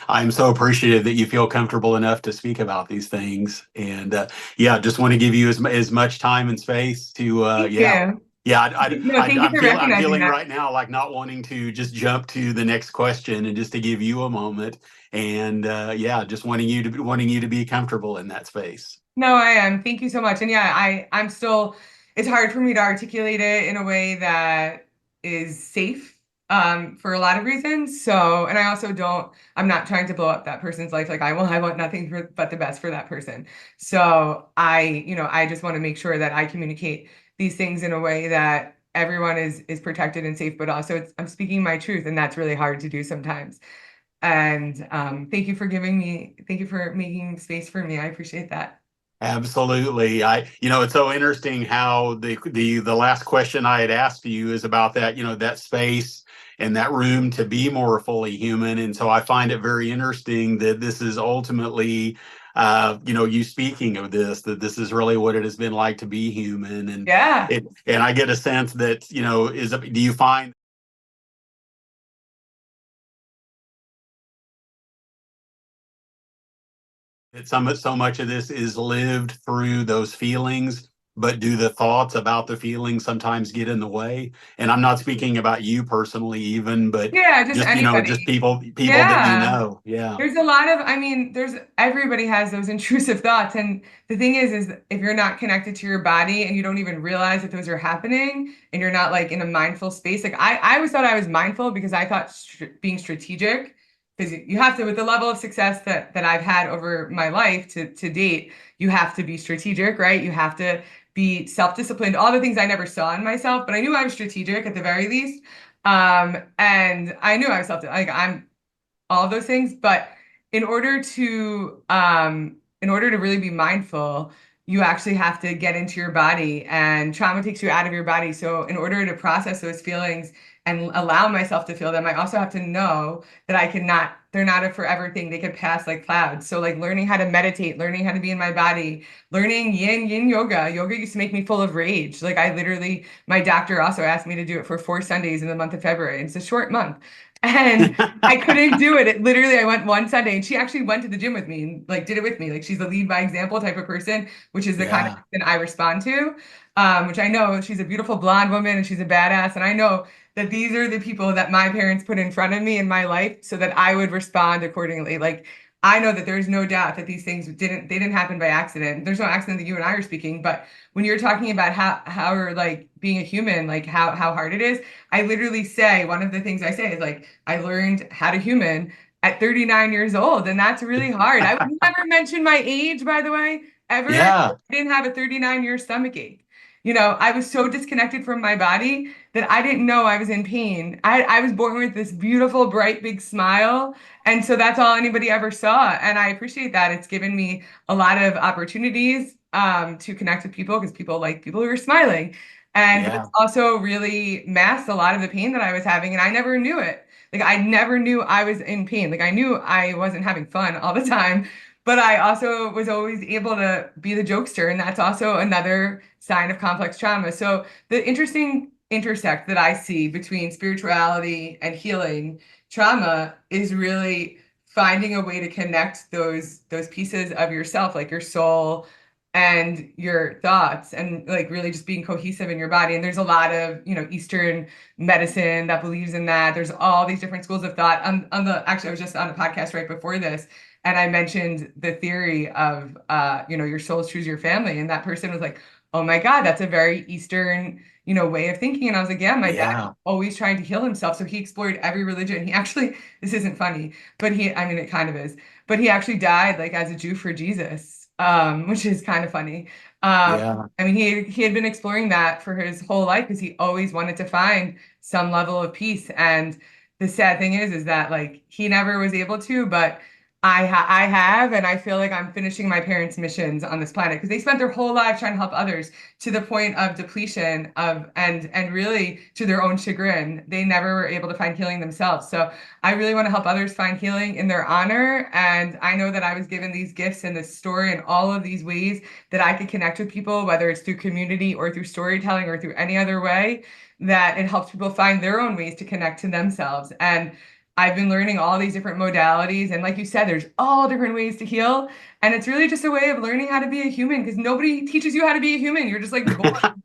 I'm so appreciative that you feel comfortable enough to speak about these things. And yeah, just want to give you as much time and space to Thank yeah. you. Yeah, No, thank you for I'm recognizing feeling that. right now like not wanting to just jump to the next question, and just to give you a moment, and yeah, just wanting you to be comfortable in that space. No, I am. Thank you so much. And yeah, I'm still, it's hard for me to articulate it in a way that is safe for a lot of reasons. So, and I also I'm not trying to blow up that person's life. Like I want nothing but the best for that person. So I just want to make sure that I communicate these things in a way that everyone is protected and safe, but also I'm speaking my truth, and that's really hard to do sometimes. And thank you for making space for me. I appreciate that. Absolutely. It's so interesting how the last question I had asked you is about that, that space and that room to be more fully human. And so I find it very interesting that this is ultimately, you speaking of this, that this is really what it has been like to be human. Yeah. And I get a sense that, do you find that so much of this is lived through those feelings, but do the thoughts about the feelings sometimes get in the way? And I'm not speaking about you personally even, but Yeah, just just anybody. people that you Yeah. know. Yeah. There's a lot of, I mean, everybody has those intrusive thoughts. And the thing is if you're not connected to your body and you don't even realize that those are happening, and you're not like in a mindful space, like I always thought I was mindful because I thought being strategic, because you have to, with the level of success that I've had over my life to date, you have to be strategic, right? You have to be self-disciplined, all the things I never saw in myself, but I knew I was strategic at the very least. And I knew I was like I'm all of those things. But in order to really be mindful, you actually have to get into your body, and trauma takes you out of your body. So in order to process those feelings and allow myself to feel them, I also have to know that they're not a forever thing. They could pass like clouds. So like learning how to meditate, learning how to be in my body, learning yin yoga. Yoga used to make me full of rage. Like I literally, my doctor also asked me to do it for 4 Sundays in the month of February. It's a short month. And I couldn't do it. It literally, I went one Sunday and she actually went to the gym with me and like did it with me. Like she's a lead by example type of person, which is the kind of Yeah. person I respond to. Which I know she's a beautiful blonde woman and she's a badass. And I know that these are the people that my parents put in front of me in my life so that I would respond accordingly. Like I know that there's no doubt that these things they didn't happen by accident. There's no accident that you and I are speaking, but when you're talking about how we're like being a human, like how hard it is, I literally say one of the things I say is like I learned how to human at 39 years old, and that's really hard. I would never mention my age, by the way, ever. I Yeah. didn't have a 39-year stomach ache. You know, I was so disconnected from my body that I didn't know I was in pain. I was born with this beautiful, bright, big smile. And so that's all anybody ever saw. And I appreciate that. It's given me a lot of opportunities to connect with people because people like people who are smiling. And but it's Yeah. also really masked a lot of the pain that I was having. And I never knew it. Like I never knew I was in pain. Like I knew I wasn't having fun all the time, but I also was always able to be the jokester. And that's also another sign of complex trauma. So the interesting intersect that I see between spirituality and healing trauma is really finding a way to connect those pieces of yourself, like your soul and your thoughts, and like really just being cohesive in your body. And there's a lot of, you know, Eastern medicine that believes in that. There's all these different schools of thought. On the actually, I was just on a podcast right before this, and I mentioned the theory of you know, your soul choose your family, and that person was like, "Oh my God, that's a very Eastern, you know, way of thinking." And I was like, "Yeah, my dad Yeah. always trying to heal himself, so he explored every religion. He actually, this isn't funny, but I mean, it kind of is, but he actually died like as a Jew for Jesus, which is kind of funny. Yeah. I mean, he had been exploring that for his whole life because he always wanted to find some level of peace. And the sad thing is that like he never was able to, but I have, and I feel like I'm finishing my parents' missions on this planet because they spent their whole life trying to help others to the point of depletion of and really to their own chagrin. They never were able to find healing themselves. So I really want to help others find healing in their honor. And I know that I was given these gifts and this story and all of these ways that I could connect with people, whether it's through community or through storytelling or through any other way, that it helps people find their own ways to connect to themselves. And I've been learning all these different modalities. And like you said, there's all different ways to heal. And it's really just a way of learning how to be a human because nobody teaches you how to be a human. You're just like born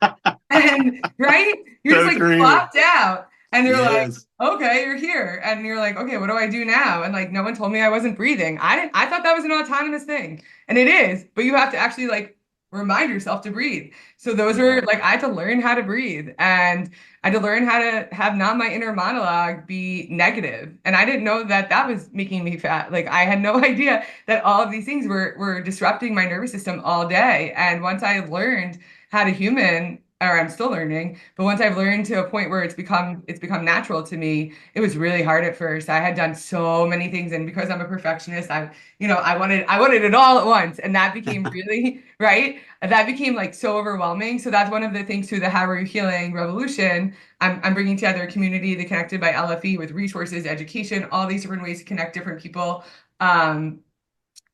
and right? You're just So like true. plopped out. And they're like, Yes. okay, you're here. And you're like, okay, what do I do now? And like no one told me I wasn't breathing. I thought that was an autonomous thing. And it is, but you have to actually like remind yourself to breathe. So those Yeah. are like I had to learn how to breathe and I had to learn how to have not my inner monologue be negative. And I didn't know that that was making me fat. Like I had no idea that all of these things were disrupting my nervous system all day. And once I learned how to human, or I'm still learning, but once I've learned to a point where it's become natural to me, it was really hard at first. I had done so many things, and because I'm a perfectionist, I wanted it all at once, and that became really right. That became like so overwhelming. So that's one of the things through the How Are You Healing Revolution. I'm bringing together a community that connected by LFE with resources, education, all these different ways to connect different people. Um,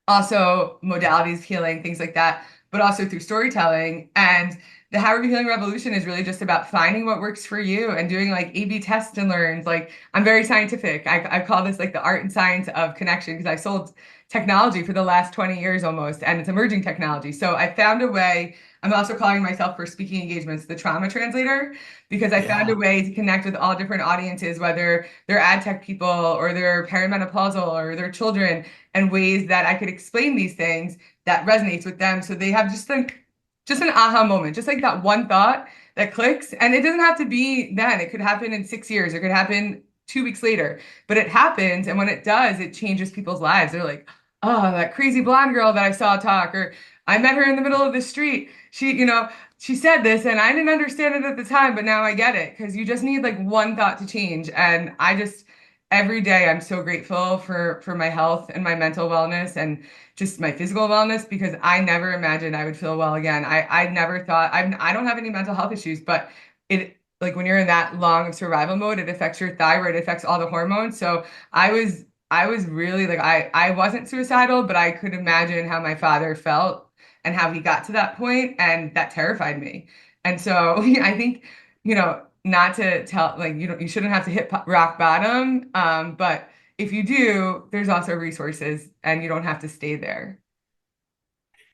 Also modalities of healing, things like that, but also through storytelling. And the How Are You Healing Revolution is really just about finding what works for you and doing like A/B tests and learns. Like I'm very scientific. I call this like the art and science of connection because I've sold technology for the last 20 years almost, and it's emerging technology. So I found a way. I'm also calling myself for speaking engagements the trauma translator because I found a Yeah. way to connect with all different audiences, whether they're ad tech people or they're perimenopausal or they're children, and ways that I could explain these things that resonates with them so they have just an aha moment, just like that one thought that clicks. And it doesn't have to be then. It could happen in 6 years. It could happen 2 weeks later. But it happens, and when it does, it changes people's lives. They're like, "Oh, that crazy blonde girl that I saw talk," or "I met her in the middle of the street. She said this and I didn't understand it at the time, but now I get it." Because you just need like one thought to change. And I just every day I'm so grateful for my health and my mental wellness and just my physical wellness because I never imagined I would feel well again. I never thought I don't have any mental health issues, but it like when you're in that long of survival mode, it affects your thyroid, it affects all the hormones. So I was really like I wasn't suicidal, but I could imagine how my father felt and how he got to that point, and that terrified me. And so I think, not to tell like you shouldn't have to hit rock bottom, but if you do, there's also resources and you don't have to stay there.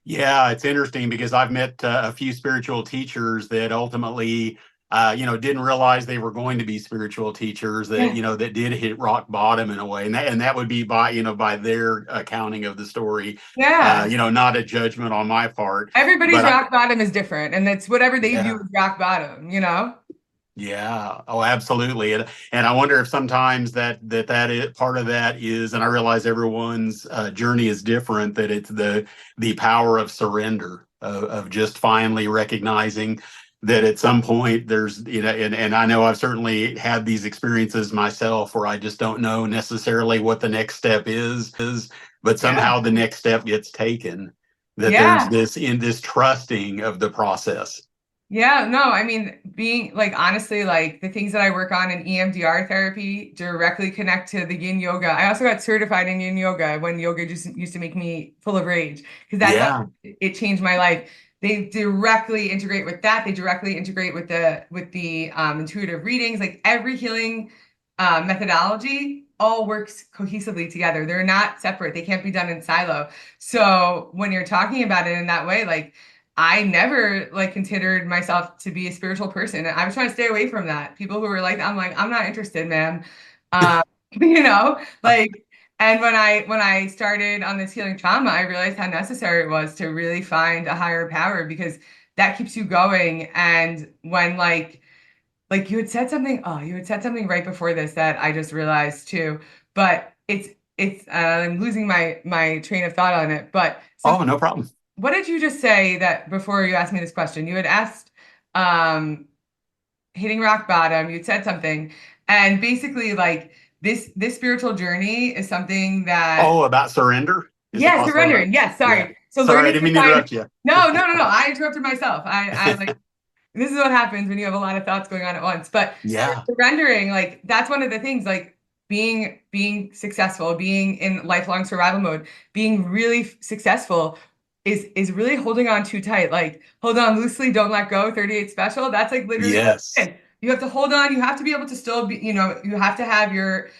Yeah, it's interesting because I've met a few spiritual teachers that ultimately, didn't realize they were going to be spiritual teachers that, Yeah. that did hit rock bottom in a way. And that would be by, by their accounting of the story, Yeah. not a judgment on my part. Everybody's But rock bottom is different, and it's whatever they view yeah. as rock bottom, you know? Yeah. Oh, absolutely. And I wonder if sometimes that is, part of that is, and I realize everyone's journey is different, that it's the power of surrender, of just finally recognizing that at some point there's, and I know I've certainly had these experiences myself where I just don't know necessarily what the next step is, but Yeah. somehow the next step gets taken, that there's Yeah. this trusting of the process. Yeah, no, I mean, being like honestly, like the things that I work on in EMDR therapy directly connect to the yin yoga. I also got certified in yin yoga when yoga just used to make me full of rage because Yeah. it changed my life. They directly integrate with that. They directly integrate with the intuitive readings. Like every healing methodology all works cohesively together. They're not separate. They can't be done in silo. So when you're talking about it in that way, like I never like considered myself to be a spiritual person. I was trying to stay away from that. People who were like, I'm like, I'm not interested, man. Um, like, and when I started on this healing trauma, I realized how necessary it was to really find a higher power because that keeps you going. And when like you had said something right before this that I just realized too, but I'm losing my train of thought on it. But so Oh, no problem. what did you just say that before you asked me this question? You had asked um hitting rock bottom, you'd said something, and basically like this spiritual journey is something that Oh, about surrender? Is it yes, possible about? surrendering. Yes, Yeah. sorry. So Sorry, I learning didn't to mean to find interrupt you. no. I interrupted myself. I like this is what happens when you have a lot of thoughts going on at once. But Yeah. surrendering, like that's one of the things, like being successful, being in lifelong survival mode, being really successful is really holding on too tight. Like hold on loosely, don't let go. 38 special. That's like literally Yes. it. You have to hold on. You have to be able to still be, you have to have your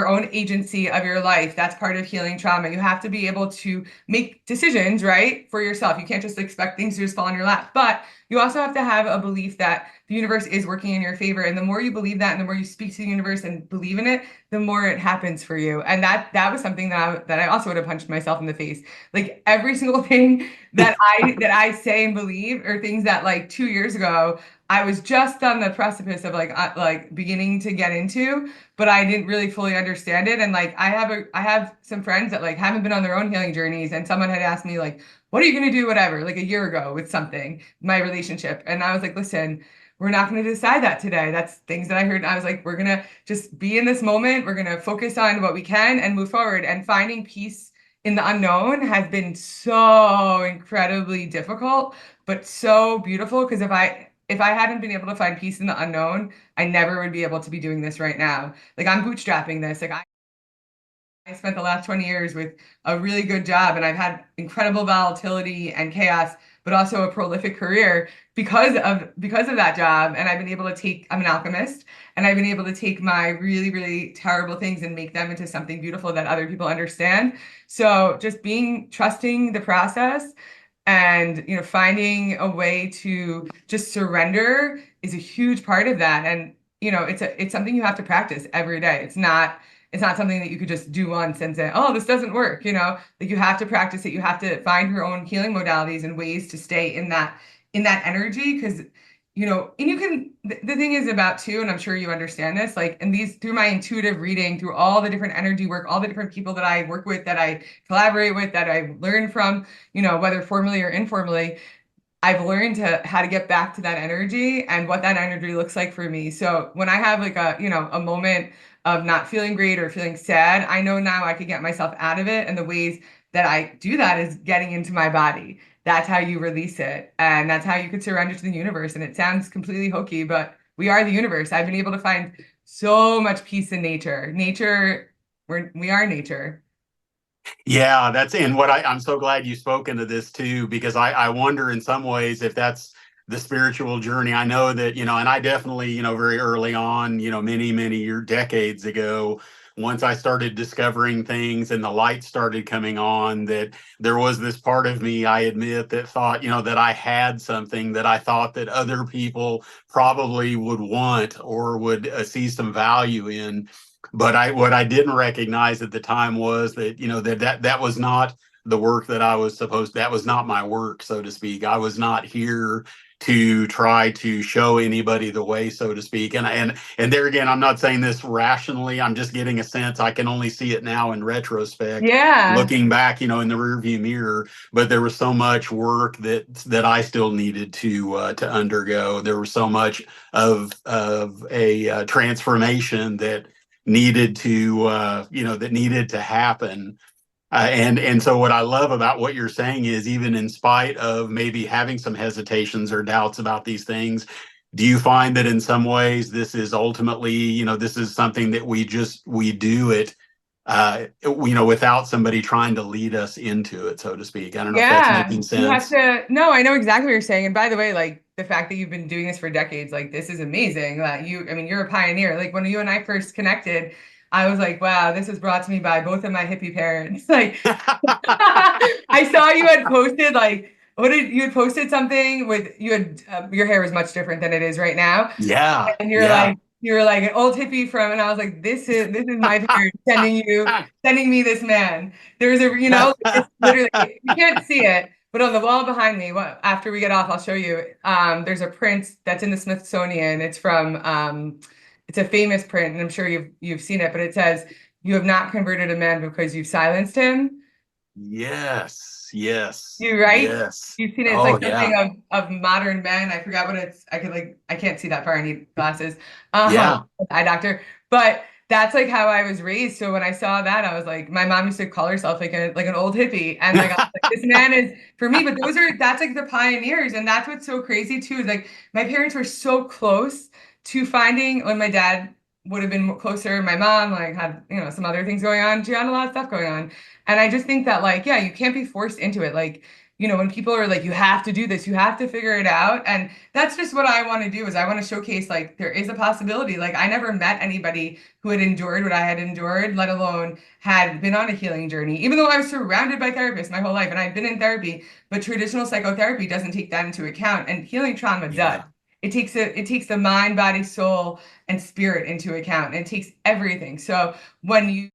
own agency of your life. That's part of healing trauma. You have to be able to make decisions, right, for yourself. You can't just expect things to just fall in your lap. But you also have to have a belief that the universe is working in your favor. And the more you believe that and the more you speak to the universe and believe in it, the more it happens for you. And that was something that I also would have punched myself in the face. Like every single thing that I say and believe are things that like 2 years ago I was just on the precipice of like beginning to get into, but I didn't really fully understand it. And like I have some friends that like haven't been on their own healing journeys, and someone had asked me like, "What are you gonna do?" Whatever, like a year ago with something, my relationship, and I was like, "Listen, we're not gonna decide that today. That's things that I heard." I was like, "We're gonna just be in this moment. We're gonna focus on what we can and move forward." And finding peace in the unknown has been so incredibly difficult, but so beautiful because if I hadn't been able to find peace in the unknown, I never would be able to be doing this right now. Like I'm bootstrapping this. Like I spent the last 20 years with a really good job and I've had incredible volatility and chaos, but also a prolific career because of that job. And I've been able to I'm an alchemist, and I've been able to take my really, really terrible things and make them into something beautiful that other people understand. So just trusting the process and finding a way to just surrender is a huge part of that. And it's something you have to practice every day. It's not something that you could just do once and say, oh, this doesn't work. Like you have to practice it. You have to find your own healing modalities and ways to stay in that energy. Because and you can, the thing is about too, and I'm sure you understand this, like, and these, through my intuitive reading, through all the different energy work, all the different people that I work with, that I collaborate with, that I learn from, whether formally or informally, I've learned how to get back to that energy and what that energy looks like for me. So when I have like a moment of not feeling great or feeling sad, I know now I could get myself out of it. And the ways that I do that is getting into my body. That's how you release it. And that's how you could surrender to the universe. And it sounds completely hokey, but we are the universe. I've been able to find so much peace in nature. We are nature. Yeah, that's and what I'm so glad you spoke into this too, because I wonder in some ways if that's the spiritual journey. I know that, and I definitely, very early on, many decades ago, once I started discovering things and the light started coming on, that there was this part of me, I admit, that thought, that I had something that I thought that other people probably would want or would see some value in. But what I didn't recognize at the time was that, that was not the work that I was supposed, that was not my work, so to speak. I was not here to try to show anybody the way, so to speak. And there again, I'm not saying this rationally. I'm just getting a sense. I can only see it now in retrospect, Yeah. looking back, in the rearview mirror. But there was so much work that I still needed to undergo. There was so much of a transformation that needed to that needed to happen. And so what I love about what you're saying is, even in spite of maybe having some hesitations or doubts about these things, do you find that in some ways this is ultimately, this is something that we do it, without somebody trying to lead us into it, so to speak? I don't know if that's Yeah, making you have sense. to. No, I know exactly what you're saying. And by the way, like the fact that you've been doing this for decades, like this is amazing. That I mean, you're a pioneer. Like when you and I first connected, I was like, wow, this was brought to me by both of my hippie parents. Like I saw you had posted like what did you had posted something with you had your hair was much different than it is right now. Yeah, And yeah. you're like an old hippie from, and I was like, this is my parents sending me this man. There's a, it's literally you can't see it, but on the wall behind me, after we get off, I'll show you. There's a print that's in the Smithsonian. It's a famous print, and I'm sure you've seen it, but it says, "You have not converted a man because you've silenced him." Yes, yes, You right? yes. You've seen it. It's Oh like yeah, something of modern men. I forgot what it's. I can't see that far. I need glasses. yeah. Eye doctor. But that's like how I was raised. So when I saw that, I was like, my mom used to call herself like an old hippie, and like I was like, this man is for me. But that's like the pioneers, and that's what's so crazy too. Is like my parents were so close to finding when my dad would have been closer. My mom like had some other things going on. She had a lot of stuff going on. And I just think that like, yeah, you can't be forced into it. Like, when people are like, you have to do this, you have to figure it out. And that's just what I want to do is I want to showcase like there is a possibility. Like I never met anybody who had endured what I had endured, let alone had been on a healing journey, even though I was surrounded by therapists my whole life and I've been in therapy, but traditional psychotherapy doesn't take that into account. And healing trauma does. Yeah. It takes the mind, body, soul, and spirit into account. And it takes everything. So when you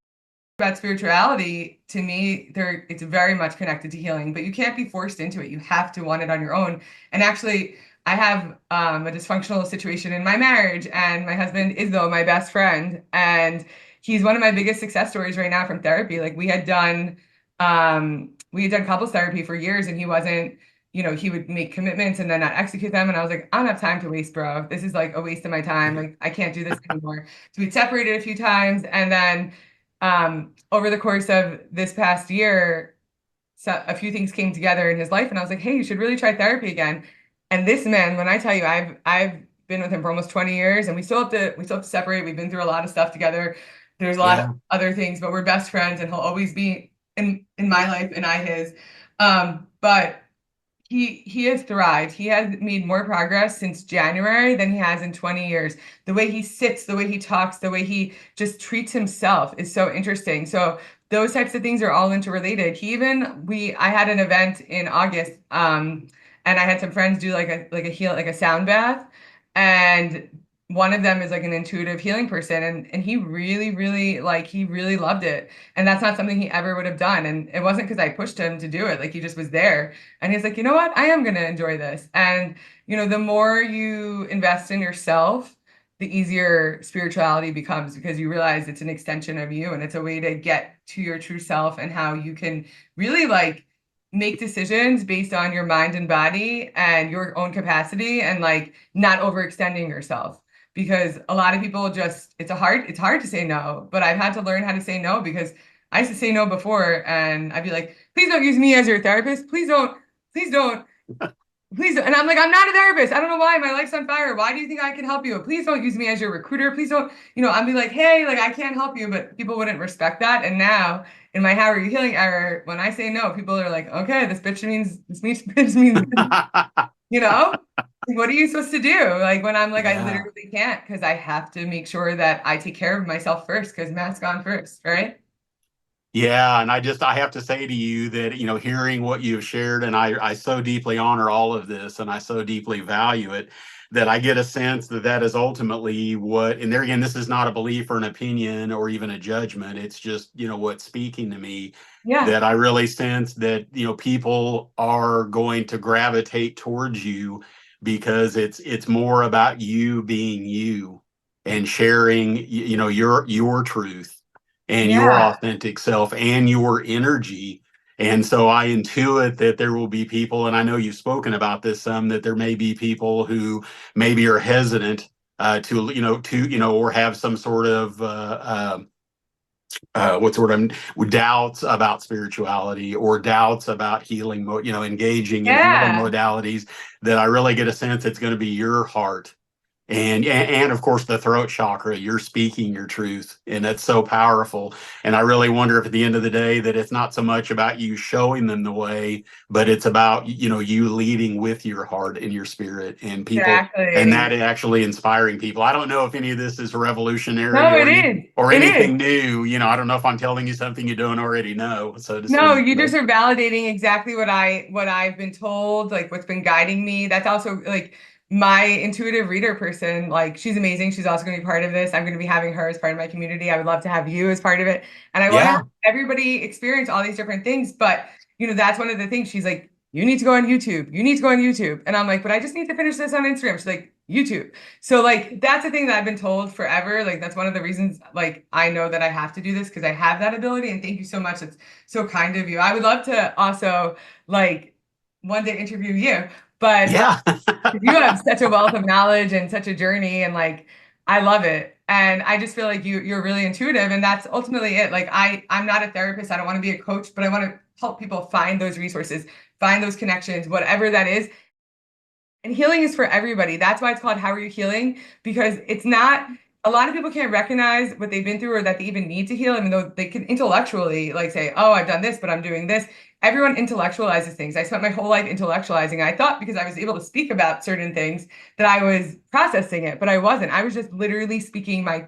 about spirituality, to me, it's very much connected to healing, but you can't be forced into it. You have to want it on your own. And actually, I have a dysfunctional situation in my marriage, and my husband is though my best friend, and he's one of my biggest success stories right now from therapy. Like we had done couples therapy for years, and he wasn't. He would make commitments and then not execute them. And I was like, I don't have time to waste, bro. This is like a waste of my time. Like, I can't do this anymore. So we'd separated a few times. And then over the course of this past year, so a few things came together in his life, and I was like, "Hey, you should really try therapy again." And this man, when I tell you, I've been with him for almost 20 years, and we still have to separate. We've been through a lot of stuff together. There's a lot of Yeah. other things, but we're best friends, and he'll always be in my life and I his. But he has thrived. He has made more progress since January than he has in 20 years. The way he sits, the way he talks, the way he just treats himself is so interesting. So those types of things are all interrelated. I had an event in August, and I had some friends do like a sound bath, and one of them is like an intuitive healing person, and he really, really he really loved it. And that's not something he ever would have done. And it wasn't because I pushed him to do it. Like he just was there. And he's like, you know what? I am going to enjoy this. And, the more you invest in yourself, the easier spirituality becomes because you realize it's an extension of you and it's a way to get to your true self and how you can really make decisions based on your mind and body and your own capacity and not overextending yourself. Because a lot of people it's hard to say no, but I've had to learn how to say no because I used to say no before and I'd be like, please don't use me as your therapist. Please don't. please. And I'm like, I'm not a therapist. I don't know why. My life's on fire. Why do you think I can help you? Please don't use me as your recruiter. Please don't, I'll be like, hey, like I can't help you, but people wouldn't respect that. And now in my how are you healing era, when I say no, people are like, okay, bitch means, you know, like, what are you supposed to do? Like when I'm like, I Yeah. literally can't because I have to make sure that I take care of myself first because mask on first, right? Yeah, and I have to say to you that, hearing what you've shared, and I so deeply honor all of this, and I so deeply value it, that I get a sense that that is ultimately what, and there again, this is not a belief or an opinion or even a judgment. It's just, what's speaking to me, Yeah. that I really sense that, people are going to gravitate towards you because it's more about you being you and sharing, your truth and your Yeah. authentic self and your energy. And so I intuit that there will be people, and I know you've spoken about this some, that there may be people who maybe are hesitant or have some sort of what's the word with doubts about spirituality or doubts about healing, engaging in healing Yeah. modalities. That I really get a sense it's going to be your heart and of course the throat chakra. You're speaking your truth, and that's so powerful. And I really wonder if at the end of the day that it's not so much about you showing them the way, but it's about you leading with your heart and your spirit, and people, and that Exactly. actually inspiring people. I don't know if any of this is revolutionary No, it is. or It is. anything new. I don't know if I'm telling you something you don't already know, so to No, speak, you but just are validating exactly what I've been told, like what's been guiding me. That's also like my intuitive reader person, like she's amazing. She's also going to be part of this. I'm going to be having her as part of my community. I would love to have you as part of it. And I want to have yeah. everybody experience all these different things. But, that's one of the things she's like, you need to go on YouTube. You need to go on YouTube. And I'm like, but I just need to finish this on Instagram. She's like, YouTube. So like that's the thing that I've been told forever. Like that's one of the reasons like I know that I have to do this because I have that ability. And thank you so much. It's so kind of you. I would love to also like one day interview you, but Yeah. you have such a wealth of knowledge and such a journey, and like I love it. And I just feel like you're really intuitive, and that's ultimately it. Like I'm not a therapist. I don't want to be a coach, but I want to help people find those resources, find those connections, whatever that is. And healing is for everybody. That's why it's called How Are You Healing? Because it's not, a lot of people can't recognize what they've been through or that they even need to heal, even though they can intellectually like say, oh, I've done this, but I'm doing this. Everyone intellectualizes things. I spent my whole life intellectualizing. I thought because I was able to speak about certain things that I was processing it, but I wasn't. I was just literally speaking my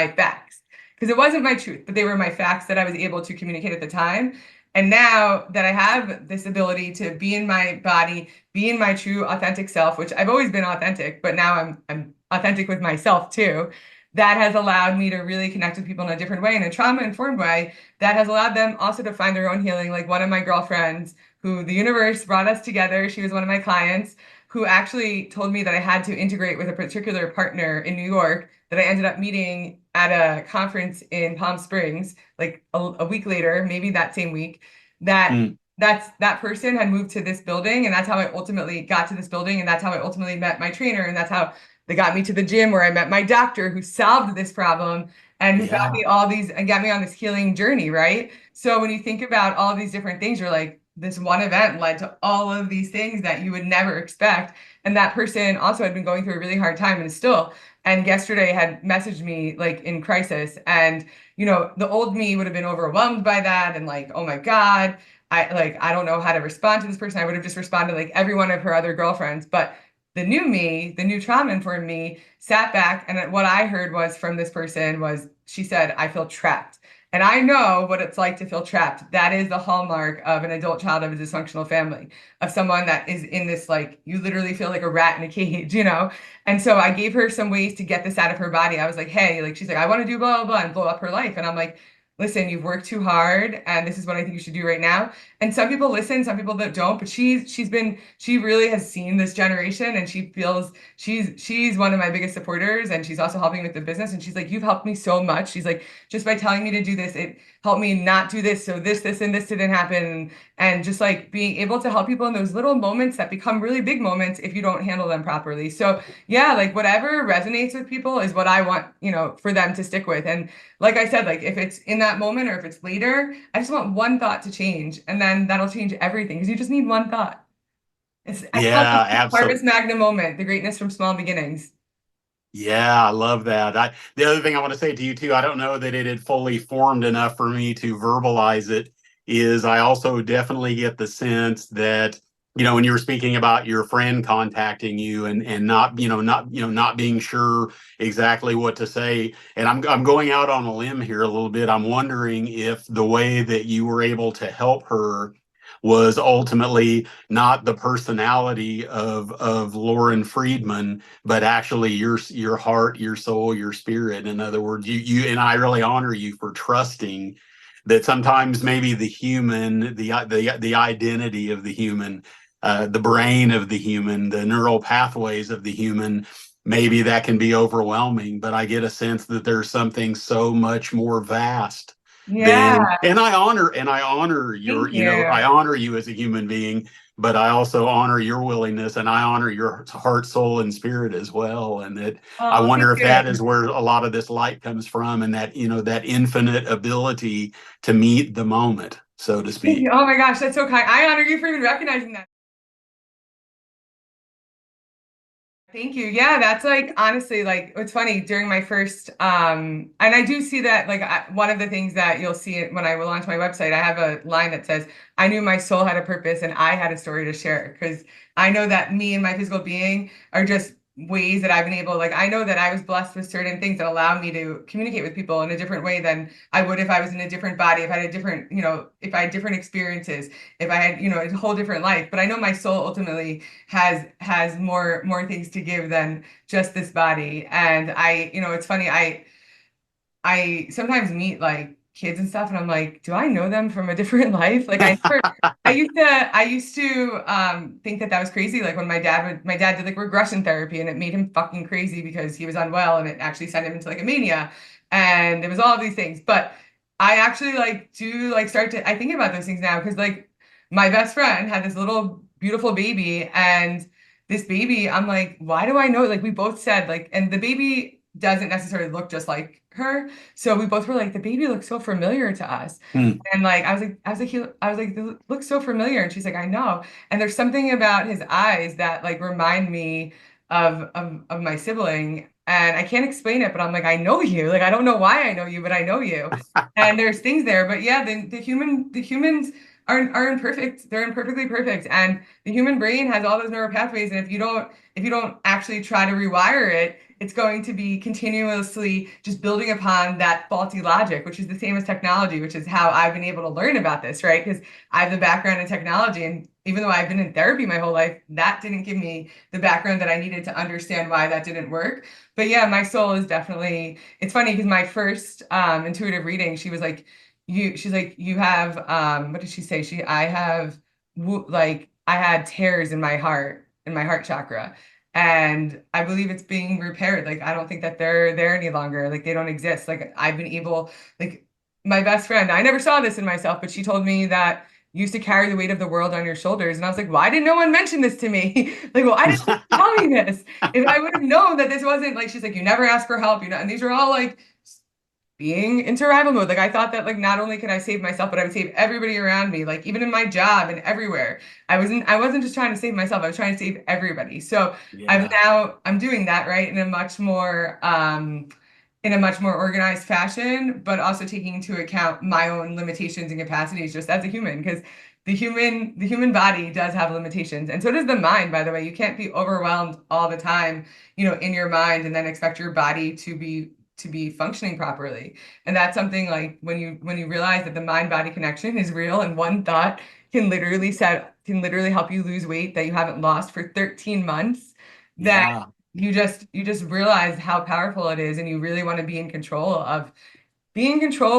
facts because it wasn't my truth, but they were my facts that I was able to communicate at the time. And now that I have this ability to be in my body, be in my true authentic self, which I've always been authentic, but now I'm authentic with myself too. That has allowed me to really connect with people in a different way, in a trauma-informed way, that has allowed them also to find their own healing. Like one of my girlfriends, who the universe brought us together, she was one of my clients, who actually told me that I had to integrate with a particular partner in New York that I ended up meeting at a conference in Palm Springs, like a week later, maybe that same week, that Mm, that person had moved to this building, and that's how I ultimately got to this building, and that's how I ultimately met my trainer, and that's how they got me to the gym where I met my doctor who solved this problem and who got yeah. me all these and got me on this healing journey, right? So when you think about all these different things, you're like, this one event led to all of these things that you would never expect. And that person also had been going through a really hard time and still, and yesterday had messaged me like in crisis. And, the old me would have been overwhelmed by that and like, oh my God, I don't know how to respond to this person. I would have just responded like every one of her other girlfriends. But the new me, the new trauma informed me, sat back, and what I heard was from this person was she said, I feel trapped. And I know what it's like to feel trapped. That is the hallmark of an adult child of a dysfunctional family, of someone that is in this, like, you literally feel like a rat in a cage, And so I gave her some ways to get this out of her body. I was like, hey, like, she's like, I want to do blah, blah, blah, and blow up her life. And I'm like, listen, you've worked too hard, and this is what I think you should do right now. And some people listen, some people that don't, but she really has seen this generation, and she feels she's one of my biggest supporters, and she's also helping with the business. And she's like, you've helped me so much. She's like, just by telling me to do this, it helped me not do this. So this, and this didn't happen. And just like being able to help people in those little moments that become really big moments if you don't handle them properly. So yeah, like whatever resonates with people is what I want, for them to stick with. And like I said, like if it's in that moment or if it's later, I just want one thought to change, and then that'll change everything because you just need one thought. I call it Yeah, the Harvest absolutely. Magnum moment, the greatness from small beginnings. Yeah, I love that. The other thing I want to say to you too, I don't know that it had fully formed enough for me to verbalize it, is I also definitely get the sense that, when you were speaking about your friend contacting you and not, not being sure exactly what to say. And I'm going out on a limb here a little bit. I'm wondering if the way that you were able to help her was ultimately not the personality of Lauren Friedman, but actually your heart, your soul, your spirit. In other words, you and I really honor you for trusting that sometimes maybe the human, the identity of the human, the brain of the human, the neural pathways of the human, maybe that can be overwhelming. But I get a sense that there's something so much more vast Yeah, than, and I honor your, thank you. I honor you as a human being, but I also honor your willingness and I honor your heart, soul, and spirit as well. And that I Oh, thank wonder if that you. is where a lot of this light comes from, and that, that infinite ability to meet the moment, so to Thank you. speak. Oh my gosh, that's so kind. I honor you for even recognizing that. Thank you. Yeah, that's like honestly like it's funny during my first and I do see that like one of the things that you'll see it when I will launch my website, I have a line that says, I knew my soul had a purpose and I had a story to share because I know that me and my physical being are just ways that I've been able like I know that I was blessed with certain things that allow me to communicate with people in a different way than I would if I was in a different body, if I had a different, if I had different experiences, if I had, a whole different life. But I know my soul ultimately has more things to give than just this body. And it's funny, I sometimes meet like kids and stuff and I'm like, do I know them from a different life? Like I used to think that was crazy. Like when my dad did like regression therapy and it made him fucking crazy because he was unwell and it actually sent him into like a mania. And it was all of these things. But I actually like do like start to I think about those things now because like my best friend had this little beautiful baby and this baby, I'm like, why do I know? Like we both said like, and the baby doesn't necessarily look just like her. So we both were like, the baby looks so familiar to us. Hmm. And like I was like, it looks so familiar. And she's like, I know. And there's something about his eyes that like remind me of my sibling. And I can't explain it, but I'm like, I know you. Like I don't know why I know you, but I know you. And there's things there. But yeah, the humans are imperfect. They're imperfectly perfect. And the human brain has all those neural pathways. And if you don't actually try to rewire it, it's going to be continuously just building upon that faulty logic, which is the same as technology, which is how I've been able to learn about this, right? Because I have the background in technology. And even though I've been in therapy my whole life, that didn't give me the background that I needed to understand why that didn't work. But yeah, my soul is definitely, it's funny because my first intuitive reading, she's like, you have, what did she say? I have, like, I had tears in my heart chakra. And I believe it's being repaired. Like, I don't think that they're there any longer. Like, they don't exist. Like, I've been able, like, my best friend, I never saw this in myself, but she told me that you used to carry the weight of the world on your shoulders. And I was like, why did no one mention this to me? Like, why didn't you tell me this? If I would have known that this wasn't like, she's like, you never ask for help, and these are all like being in survival mode. Like I thought that like not only could I save myself, but I would save everybody around me, like even in my job and everywhere. I wasn't just trying to save myself, I was trying to save everybody. So Yeah. I'm doing that right in a much more organized fashion, but also taking into account my own limitations and capacities just as a human, because the human body does have limitations. And so does the mind, by the way. You can't be overwhelmed all the time, in your mind and then expect your body to be functioning properly. And that's something like when you realize that the mind body connection is real and one thought can literally help you lose weight that you haven't lost for 13 months, that Yeah. you just realize how powerful it is and you really want to be in control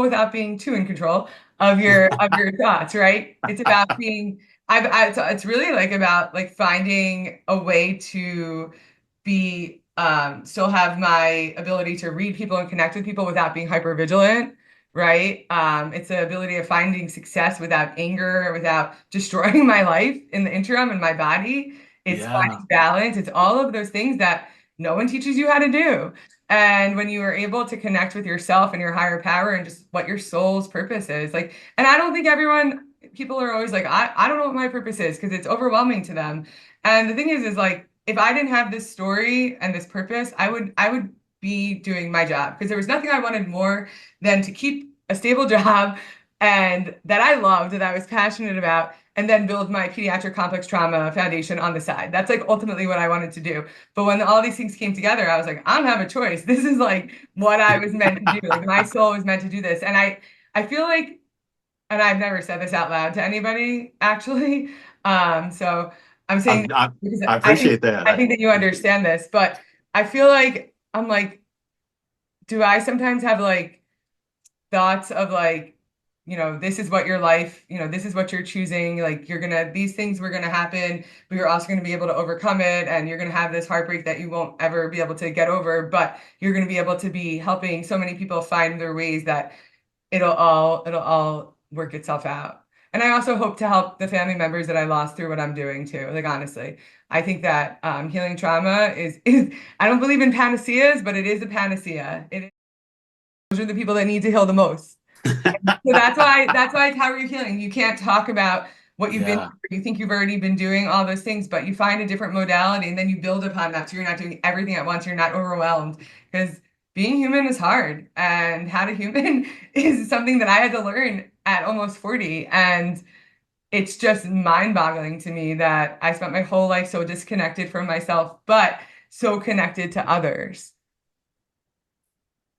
without being too in control of your thoughts, right? It's about being it's really like about like finding a way to be still have my ability to read people and connect with people without being hyper vigilant, right? It's the ability of finding success without anger, without destroying my life in the interim and my body. It's Yeah. finding balance. It's all of those things that no one teaches you how to do. And when you are able to connect with yourself and your higher power and just what your soul's purpose is, like, and I don't think everyone people are always like, I don't know what my purpose is because it's overwhelming to them. And the thing is like, if I didn't have this story and this purpose, I would be doing my job because there was nothing I wanted more than to keep a stable job and that I loved, that I was passionate about, and then build my pediatric complex trauma foundation on the side. That's like ultimately what I wanted to do. But when all these things came together, I was like, I don't have a choice. This is like what I was meant to do. Like my soul was meant to do this. And I feel like, and I've never said this out loud to anybody actually. So I'm saying I'm, I, because I I think appreciate that. I think that you understand this, but I feel like I'm like, do I sometimes have like thoughts of like, this is what your life, this is what you're choosing. Like these things were gonna happen, but you're also gonna be able to overcome it, and you're gonna have this heartbreak that you won't ever be able to get over, but you're gonna be able to be helping so many people find their ways that it'll all work itself out. And I also hope to help the family members that I lost through what I'm doing too. Like honestly, I think that healing trauma is I don't believe in panaceas, but it is a panacea. Those are the people that need to heal the most. So that's why it's how are you healing? You can't talk about what you've been Yeah. through. You think you've already been doing all those things, but you find a different modality and then you build upon that. So you're not doing everything at once. You're not overwhelmed because being human is hard. And how to human is something that I had to learn at almost 40. And it's just mind-boggling to me that I spent my whole life so disconnected from myself, but so connected to others.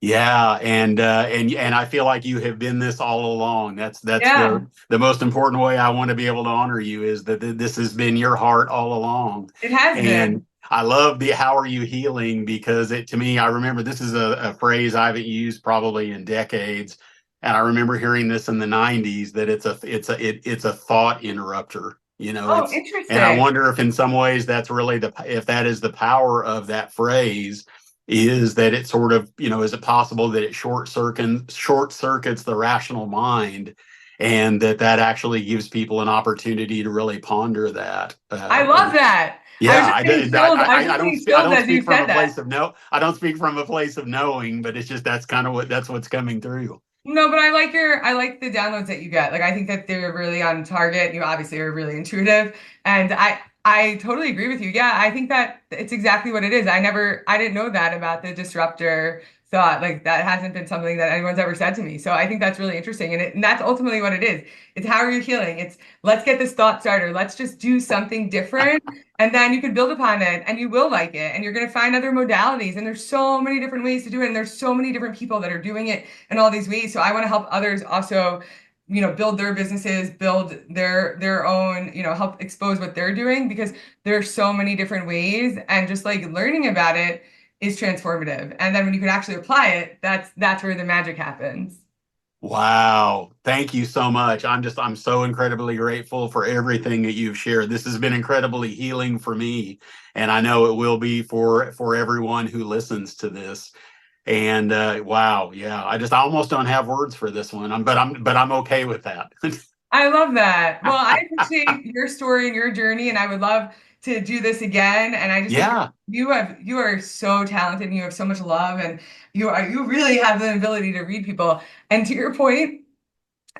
Yeah, and I feel like you have been this all along. That's Yeah, the most important way I want to be able to honor you is that this has been your heart all along. it has And been. I love the how are you healing because it to me, I remember this is a phrase I haven't used probably in decades. And I remember hearing this in the 90s that it's a thought interrupter. Oh, And I interesting. wonder if in some ways that's really if that is the power of that phrase is that it sort of, is it possible that it short circuits the rational mind and that actually gives people an opportunity to really ponder that. I love that. I was Yeah, just getting chills. I was just getting I chills don't as you speak from said a that. place of no, I don't speak from a place of knowing, but it's just that's what's coming through. No, but I like the downloads that you get. Like I think that they're really on target. You obviously are really intuitive. And I totally agree with you. Yeah, I think that it's exactly what it is. I didn't know that about the disruptor thought. Like that hasn't been something that anyone's ever said to me. So I think that's really interesting. And that's ultimately what it is. It's how are you healing? It's let's get this thought starter. Let's just do something different. And then you can build upon it and you will like it. And you're going to find other modalities. And there's so many different ways to do it. And there's so many different people that are doing it in all these ways. So I want to help others also, build their businesses, build their own, help expose what they're doing because there's so many different ways and just like learning about it is transformative. And then when you can actually apply it, that's where the magic happens. Wow. Thank you so much. I'm so incredibly grateful for everything that you've shared. This has been incredibly healing for me, and I know it will be for everyone who listens to this. And wow, yeah, I almost don't have words for this one. But I'm okay with that. I love that. Well, I appreciate your story and your journey, and I would love to do this again. And I just think Yeah. you are so talented and you have so much love and you really have the ability to read people. And to your point,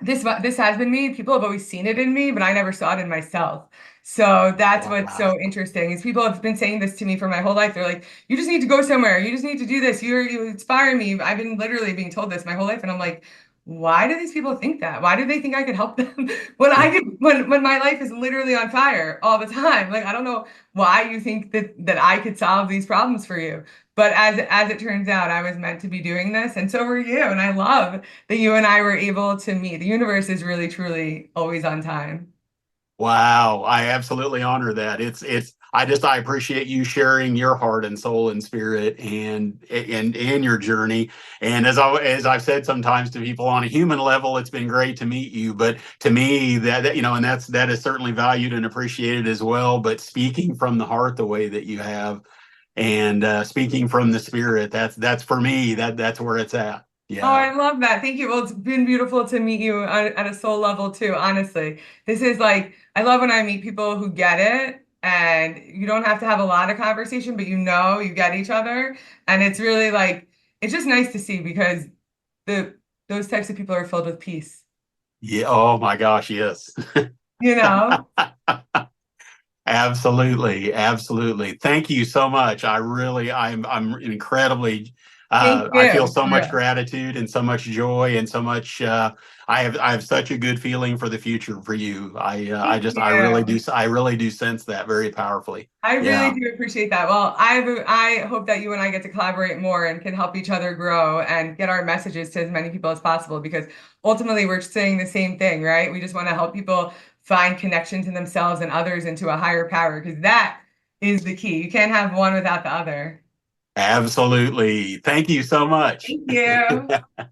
this has been me. People have always seen it in me, but I never saw it in myself. So that's what's Wow. so interesting is people have been saying this to me for my whole life. They're like, you just need to go somewhere. You just need to do this. You inspire me. I've been literally being told this my whole life. And I'm like, why do these people think that? Why do they think I could help them when my life is literally on fire all the time? Like, I don't know why you think that I could solve these problems for you. But as it turns out, I was meant to be doing this, and so were you. And I love that you and I were able to meet. The universe is really, truly always on time. Wow, I absolutely honor that. I appreciate you sharing your heart and soul and spirit and your journey. And as I've said sometimes to people on a human level, it's been great to meet you. But to me, and that is certainly valued and appreciated as well. But speaking from the heart the way that you have, and speaking from the spirit, that's for me. That's where it's at. Oh, Yeah. I love that. Thank you. Well, it's been beautiful to meet you at a soul level too, honestly. This is like, I love when I meet people who get it and you don't have to have a lot of conversation, but you get each other. And it's really like, it's just nice to see because the those types of people are filled with peace. Yeah. Oh my gosh. Yes. you know? Absolutely, absolutely. Thank you so much. I'm incredibly Thank I feel you. so For much real. gratitude and so much joy and so much I have such a good feeling for the future for you. Thank you. I really do sense that very powerfully. I really Yeah. do appreciate that. Well, I hope that you and I get to collaborate more and can help each other grow and get our messages to as many people as possible because ultimately we're saying the same thing, right? We just want to help people find connection to themselves and others into a higher power because that is the key. You can't have one without the other. Absolutely. Thank you so much. Thank you.